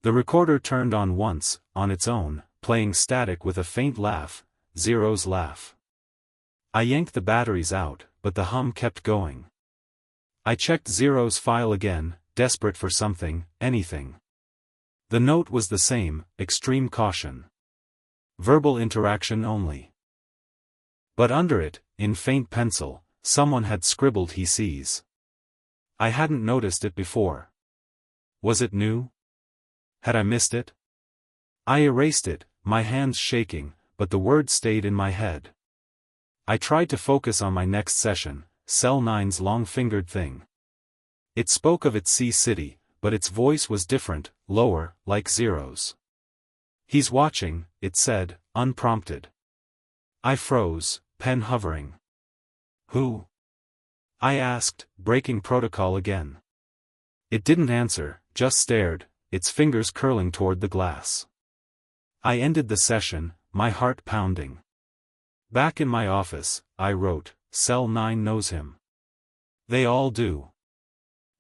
The recorder turned on once, on its own, playing static with a faint laugh, Zero's laugh. I yanked the batteries out, but the hum kept going. I checked Zero's file again, desperate for something, anything. The note was the same: extreme caution. Verbal interaction only. But under it, in faint pencil, someone had scribbled "he sees." I hadn't noticed it before. Was it new? Had I missed it? I erased it, my hands shaking, but the words stayed in my head. I tried to focus on my next session, Cell 9's long-fingered thing. It spoke of its sea city, but its voice was different, lower, like Zero's. "He's watching," it said, unprompted. I froze, pen hovering. "Who?" I asked, breaking protocol again. It didn't answer, just stared, its fingers curling toward the glass. I ended the session, my heart pounding. Back in my office, I wrote, "Cell 9 knows him. They all do."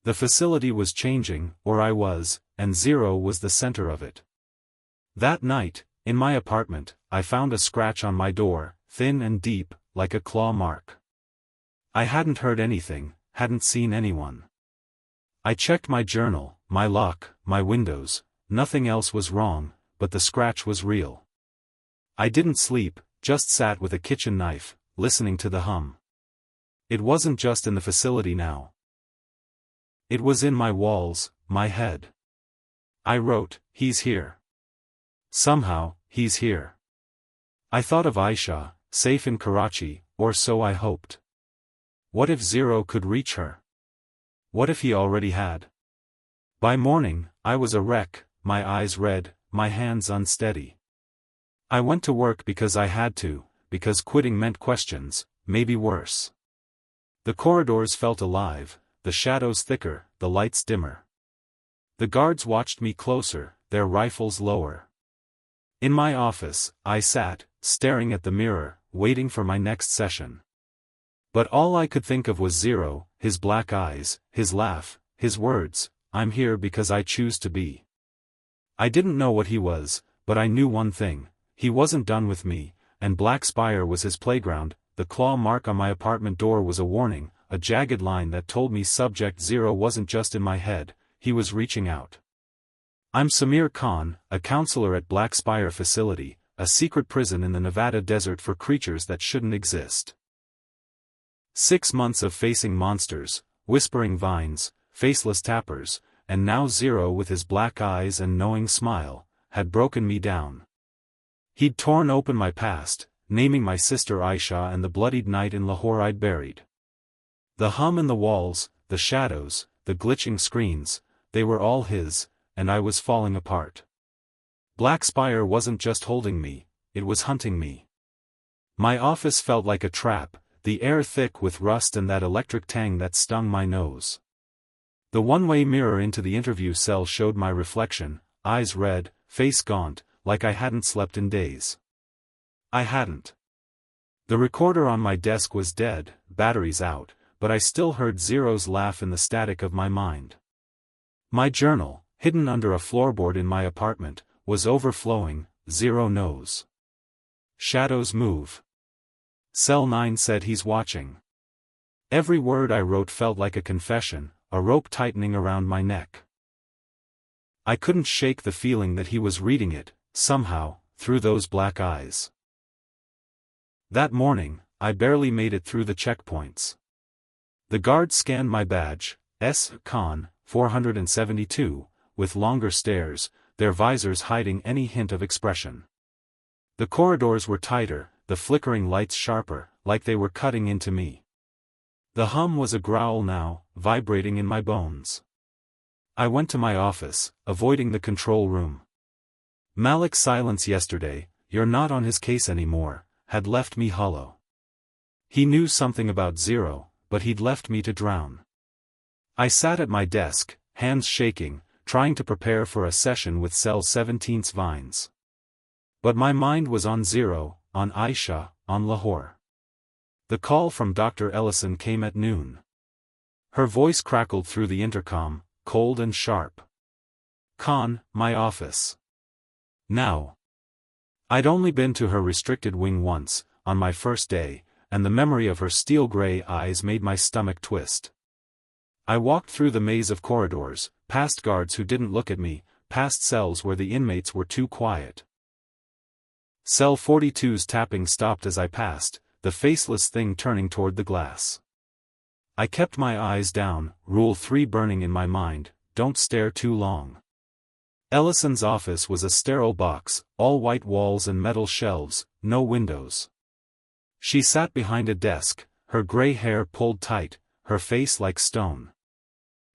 The facility was changing, or I was, and Zero was the center of it. That night, in my apartment, I found a scratch on my door, thin and deep, like a claw mark. I hadn't heard anything, hadn't seen anyone. I checked my journal, my lock, my windows, nothing else was wrong, but the scratch was real. I didn't sleep, just sat with a kitchen knife, listening to the hum. It wasn't just in the facility now. It was in my walls, my head. I wrote, "He's here. Somehow, he's here." I thought of Aisha, safe in Karachi, or so I hoped. What if Zero could reach her? What if he already had? By morning, I was a wreck, my eyes red, my hands unsteady. I went to work because I had to, because quitting meant questions, maybe worse. The corridors felt alive, the shadows thicker, the lights dimmer. The guards watched me closer, their rifles lower. In my office, I sat, staring at the mirror, waiting for my next session. But all I could think of was Zero, his black eyes, his laugh, his words, "I'm here because I choose to be." I didn't know what he was, but I knew one thing: he wasn't done with me, and Black Spire was his playground. The claw mark on my apartment door was a warning, a jagged line that told me Subject Zero wasn't just in my head, he was reaching out. I'm Samir Khan, a counselor at Black Spire Facility, a secret prison in the Nevada desert for creatures that shouldn't exist. 6 months of facing monsters, whispering vines, faceless tappers, and now Zero with his black eyes and knowing smile, had broken me down. He'd torn open my past, naming my sister Aisha and the bloodied night in Lahore I'd buried. The hum in the walls, the shadows, the glitching screens, they were all his, and I was falling apart. Black Spire wasn't just holding me, it was hunting me. My office felt like a trap, the air thick with rust and that electric tang that stung my nose. The one-way mirror into the interview cell showed my reflection, eyes red, face gaunt, like I hadn't slept in days. I hadn't. The recorder on my desk was dead, batteries out, but I still heard Zero's laugh in the static of my mind. My journal, hidden under a floorboard in my apartment, was overflowing. Zero knows. Shadows move. Cell 9 said he's watching. Every word I wrote felt like a confession, a rope tightening around my neck. I couldn't shake the feeling that he was reading it, somehow, through those black eyes. That morning, I barely made it through the checkpoints. The guard scanned my badge, S. Khan, 472, with longer stares, their visors hiding any hint of expression. The corridors were tighter, the flickering lights sharper, like they were cutting into me. The hum was a growl now, vibrating in my bones. I went to my office, avoiding the control room. Malik's silence yesterday, "You're not on his case anymore," had left me hollow. He knew something about Zero, but he'd left me to drown. I sat at my desk, hands shaking, trying to prepare for a session with Cell 17's Vines. But my mind was on Zero, on Aisha, on Lahore. The call from Dr. Ellison came at noon. Her voice crackled through the intercom, cold and sharp. "Khan, my office." Now. I'd only been to her restricted wing once, on my first day, and the memory of her steel-gray eyes made my stomach twist. I walked through the maze of corridors, past guards who didn't look at me, past cells where the inmates were too quiet. Cell 42's tapping stopped as I passed, the faceless thing turning toward the glass. I kept my eyes down, Rule 3 burning in my mind, don't stare too long. Ellison's office was a sterile box, all white walls and metal shelves, no windows. She sat behind a desk, her gray hair pulled tight, her face like stone.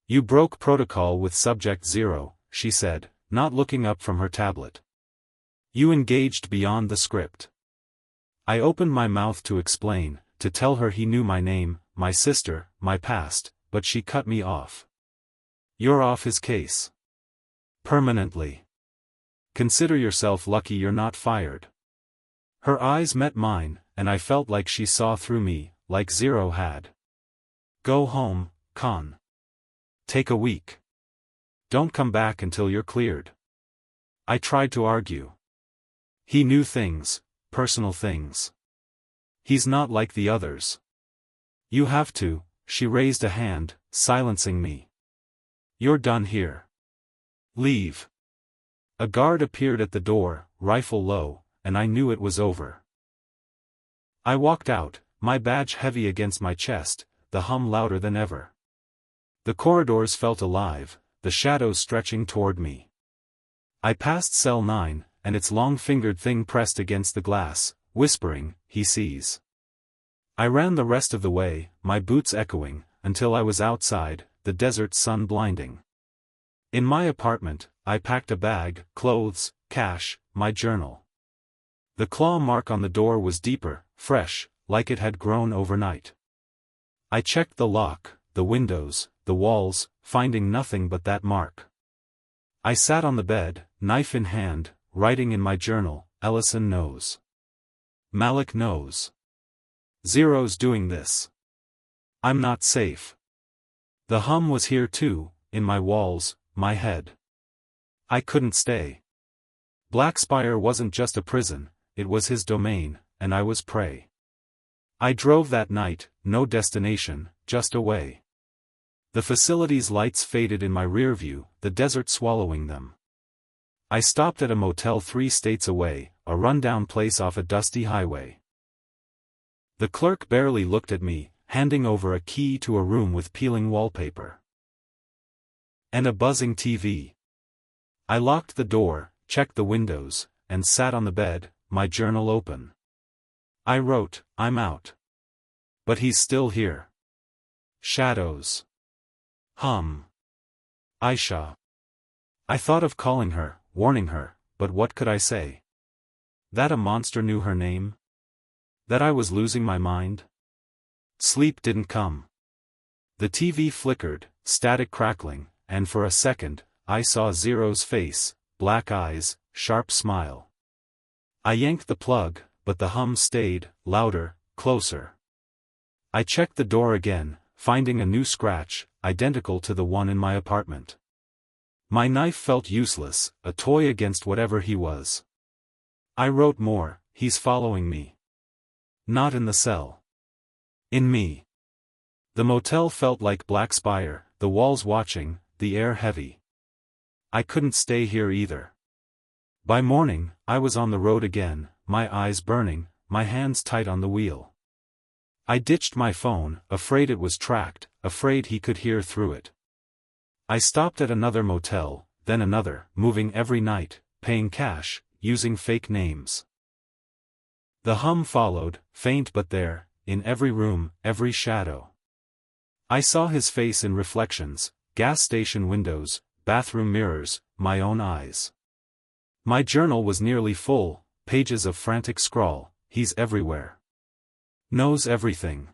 "You broke protocol with Subject Zero," she said, not looking up from her tablet. "You engaged beyond the script." I opened my mouth to explain, to tell her he knew my name, my sister, my past, but she cut me off. "You're off his case. Permanently. Consider yourself lucky you're not fired." Her eyes met mine, and I felt like she saw through me, like Zero had. "Go home, Khan. Take a week. Don't come back until you're cleared." I tried to argue. He knew things, personal things. He's not like the others. "You have to," she raised a hand, silencing me. "You're done here. Leave." A guard appeared at the door, rifle low, and I knew it was over. I walked out, my badge heavy against my chest, the hum louder than ever. The corridors felt alive, the shadows stretching toward me. I passed Cell 9, and its long-fingered thing pressed against the glass, whispering, "He sees." I ran the rest of the way, my boots echoing, until I was outside, the desert sun blinding. In my apartment, I packed a bag, clothes, cash, my journal. The claw mark on the door was deeper, fresh, like it had grown overnight. I checked the lock, the windows, the walls, finding nothing but that mark. I sat on the bed, knife in hand, writing in my journal, "Ellison knows. Malik knows. Zero's doing this. I'm not safe." The hum was here too, in my walls, my head. I couldn't stay. Black Spire wasn't just a prison, it was his domain, and I was prey. I drove that night, no destination, just away. The facility's lights faded in my rear view, the desert swallowing them. I stopped at a motel 3 states away, a rundown place off a dusty highway. The clerk barely looked at me, handing over a key to a room with peeling wallpaper. And a buzzing TV. I locked the door, checked the windows, and sat on the bed, my journal open. I wrote, "I'm out. But he's still here." Shadows. Aisha. I thought of calling her, warning her, but what could I say? That a monster knew her name? That I was losing my mind? Sleep didn't come. The TV flickered, static crackling, and for a second, I saw Zero's face, black eyes, sharp smile. I yanked the plug, but the hum stayed, louder, closer. I checked the door again, finding a new scratch, identical to the one in my apartment. My knife felt useless, a toy against whatever he was. I wrote more, "He's following me. Not in the cell. In me." The motel felt like Black Spire, the walls watching, the air heavy. I couldn't stay here either. By morning, I was on the road again, my eyes burning, my hands tight on the wheel. I ditched my phone, afraid it was tracked, afraid he could hear through it. I stopped at another motel, then another, moving every night, paying cash, using fake names. The hum followed, faint but there, in every room, every shadow. I saw his face in reflections, gas station windows, bathroom mirrors, my own eyes. My journal was nearly full, pages of frantic scrawl, "He's everywhere. Knows everything.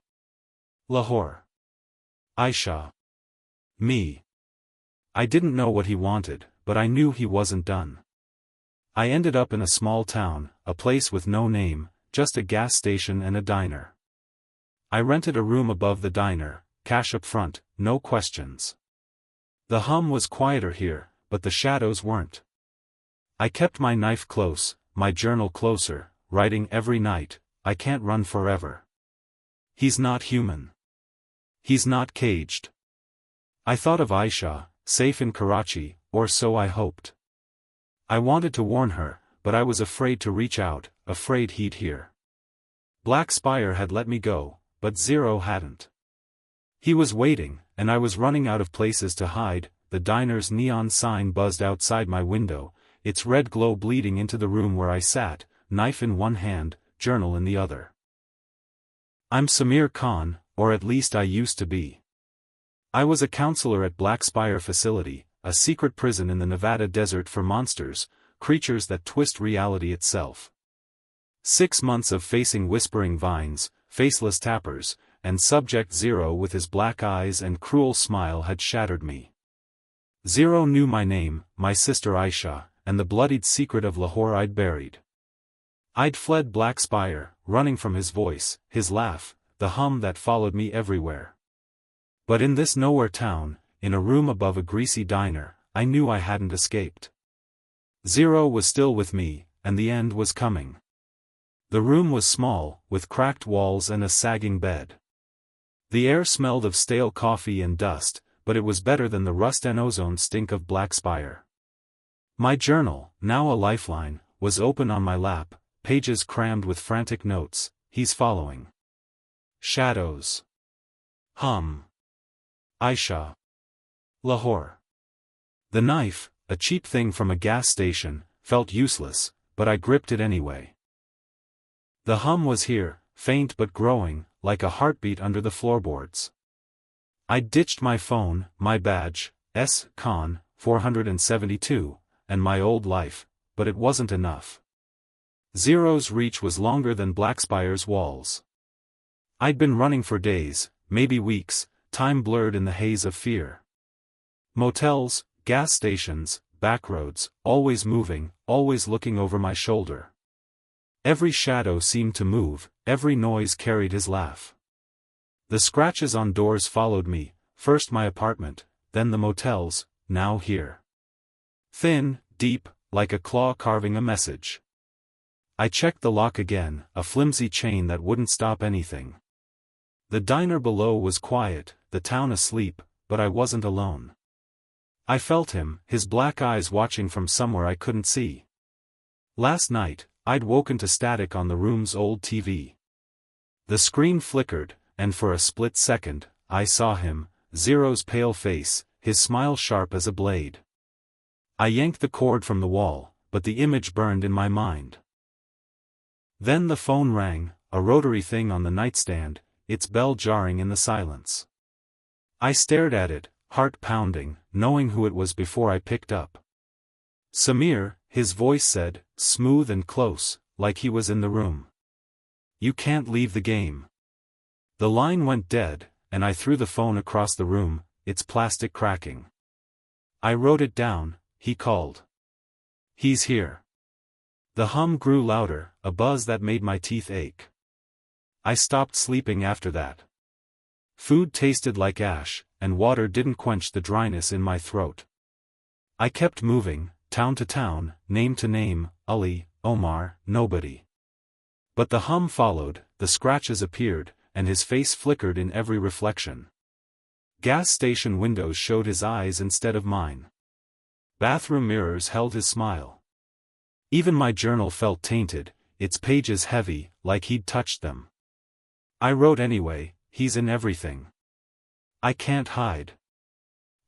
Lahore. Aisha. Me." I didn't know what he wanted, but I knew he wasn't done. I ended up in a small town, a place with no name, just a gas station and a diner. I rented a room above the diner, cash up front, no questions. The hum was quieter here, but the shadows weren't. I kept my knife close, my journal closer, writing every night, "I can't run forever. He's not human. He's not caged." I thought of Aisha, safe in Karachi, or so I hoped. I wanted to warn her, but I was afraid to reach out, afraid he'd hear. Black Spire had let me go, but Zero hadn't. He was waiting, and I was running out of places to hide. The diner's neon sign buzzed outside my window, its red glow bleeding into the room where I sat, knife in one hand, journal in the other. I'm Samir Khan, or at least I used to be. I was a counselor at Black Spire Facility, a secret prison in the Nevada desert for monsters, creatures that twist reality itself. 6 months of facing whispering vines, faceless tappers, and Subject Zero with his black eyes and cruel smile had shattered me. Zero knew my name, my sister Aisha, and the bloodied secret of Lahore I'd buried. I'd fled Black Spire, running from his voice, his laugh, the hum that followed me everywhere. But in this nowhere town, in a room above a greasy diner, I knew I hadn't escaped. Zero was still with me, and the end was coming. The room was small, with cracked walls and a sagging bed. The air smelled of stale coffee and dust, but it was better than the rust and ozone stink of Black Spire. My journal, now a lifeline, was open on my lap, pages crammed with frantic notes. "He's following. Shadows. Hum. Aisha. Lahore." The knife, a cheap thing from a gas station, felt useless, but I gripped it anyway. The hum was here, faint but growing, like a heartbeat under the floorboards. I'd ditched my phone, my badge, S. Khan, 472, and my old life, but it wasn't enough. Zero's reach was longer than Black Spire's walls. I'd been running for days, maybe weeks, time blurred in the haze of fear. Motels, gas stations, back roads, always moving, always looking over my shoulder. Every shadow seemed to move, every noise carried his laugh. The scratches on doors followed me, first my apartment, then the motels, now here. Thin, deep, like a claw carving a message. I checked the lock again, a flimsy chain that wouldn't stop anything. The diner below was quiet, the town asleep, but I wasn't alone. I felt him, his black eyes watching from somewhere I couldn't see. Last night, I'd woken to static on the room's old TV. The screen flickered, and for a split second, I saw him, Zero's pale face, his smile sharp as a blade. I yanked the cord from the wall, but the image burned in my mind. Then the phone rang, a rotary thing on the nightstand, its bell jarring in the silence. I stared at it, heart pounding, knowing who it was before I picked up. "Samir," his voice said, smooth and close, like he was in the room. "You can't leave the game." The line went dead, and I threw the phone across the room, its plastic cracking. "I wrote it down," he called. "He's here." The hum grew louder, a buzz that made my teeth ache. I stopped sleeping after that. Food tasted like ash, and water didn't quench the dryness in my throat. I kept moving, town to town, name to name, Ali, Omar, nobody. But the hum followed, the scratches appeared, and his face flickered in every reflection. Gas station windows showed his eyes instead of mine. Bathroom mirrors held his smile. Even my journal felt tainted, its pages heavy, like he'd touched them. I wrote anyway, he's in everything. I can't hide.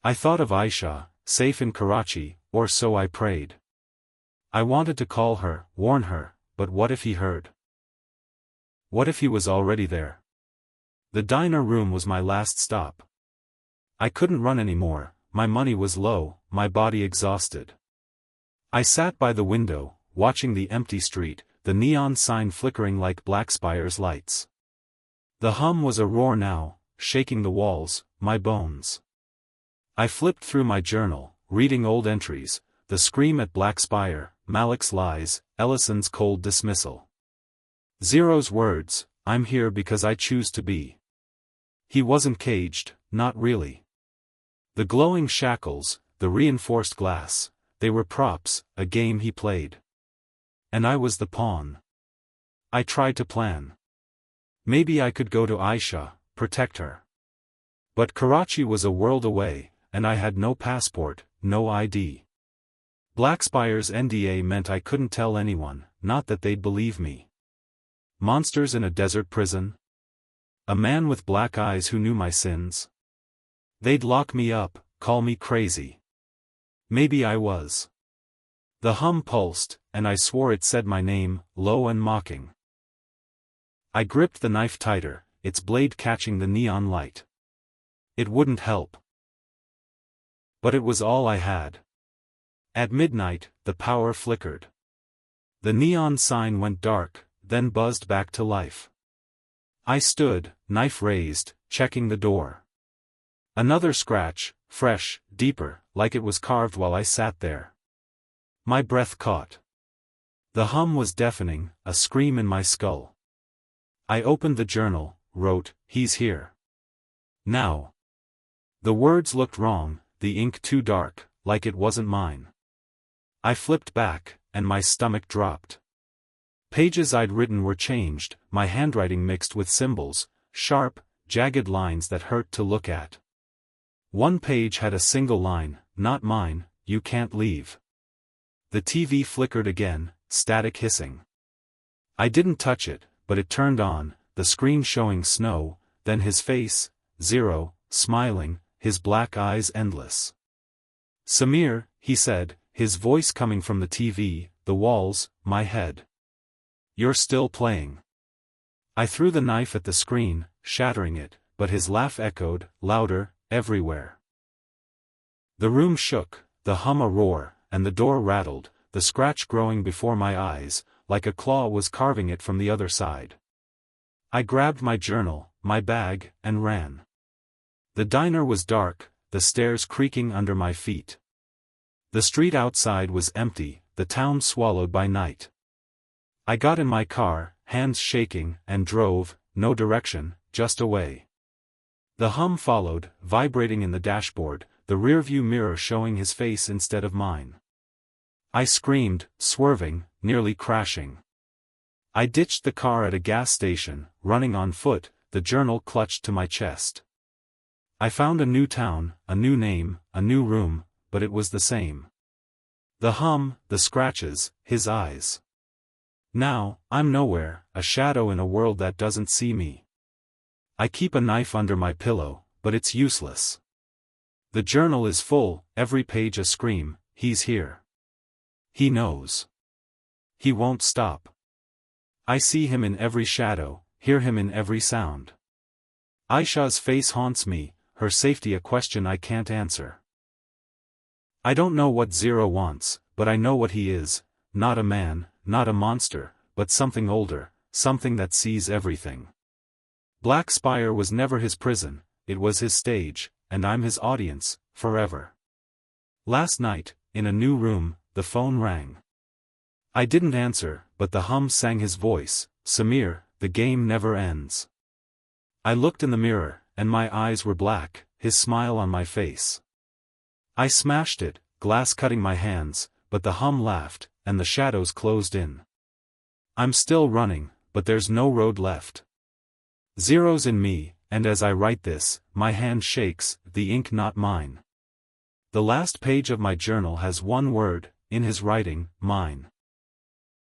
I thought of Aisha, safe in Karachi, or so I prayed. I wanted to call her, warn her, but what if he heard? What if he was already there? The diner room was my last stop. I couldn't run anymore, my money was low, my body exhausted. I sat by the window, watching the empty street, the neon sign flickering like Black Spire's lights. The hum was a roar now, shaking the walls, my bones. I flipped through my journal, reading old entries, the scream at Black Spire, Malik's lies, Ellison's cold dismissal. Zero's words, "I'm here because I choose to be." He wasn't caged, not really. The glowing shackles, the reinforced glass, they were props, a game he played. And I was the pawn. I tried to plan. Maybe I could go to Aisha, protect her. But Karachi was a world away, and I had no passport, no ID. Black Spire's NDA meant I couldn't tell anyone, not that they'd believe me. Monsters in a desert prison? A man with black eyes who knew my sins? They'd lock me up, call me crazy. Maybe I was. The hum pulsed, and I swore it said my name, low and mocking. I gripped the knife tighter, its blade catching the neon light. It wouldn't help. But it was all I had. At midnight, the power flickered. The neon sign went dark, then buzzed back to life. I stood, knife raised, checking the door. Another scratch, fresh, deeper, like it was carved while I sat there. My breath caught. The hum was deafening, a scream in my skull. I opened the journal, wrote, "He's here. Now." The words looked wrong, the ink too dark, like it wasn't mine. I flipped back, and my stomach dropped. Pages I'd written were changed, my handwriting mixed with symbols, sharp, jagged lines that hurt to look at. One page had a single line, "Not mine, you can't leave." The TV flickered again, static hissing. I didn't touch it, but it turned on, the screen showing snow, then his face, Zero, smiling, his black eyes endless. "Samir," he said, his voice coming from the TV, the walls, my head. "You're still playing." I threw the knife at the screen, shattering it, but his laugh echoed, louder, everywhere. The room shook, the hum a roar, and the door rattled, the scratch growing before my eyes, like a claw was carving it from the other side. I grabbed my journal, my bag, and ran. The diner was dark, the stairs creaking under my feet. The street outside was empty, the town swallowed by night. I got in my car, hands shaking, and drove, no direction, just away. The hum followed, vibrating in the dashboard, the rearview mirror showing his face instead of mine. I screamed, swerving, nearly crashing. I ditched the car at a gas station, running on foot, the journal clutched to my chest. I found a new town, a new name, a new room, but it was the same. The hum, the scratches, his eyes. Now, I'm nowhere, a shadow in a world that doesn't see me. I keep a knife under my pillow, but it's useless. The journal is full, every page a scream, he's here. He knows. He won't stop. I see him in every shadow, hear him in every sound. Aisha's face haunts me, her safety a question I can't answer. I don't know what Zero wants, but I know what he is, not a man, not a monster, but something older, something that sees everything. Black Spire was never his prison, it was his stage, and I'm his audience, forever. Last night, in a new room, the phone rang. I didn't answer, but the hum sang his voice, "Samir, the game never ends." I looked in the mirror, and my eyes were black, his smile on my face. I smashed it, glass cutting my hands, but the hum laughed, and the shadows closed in. I'm still running, but there's no road left. Zero's in me, and as I write this, my hand shakes, the ink not mine. The last page of my journal has one word, in his writing, mine.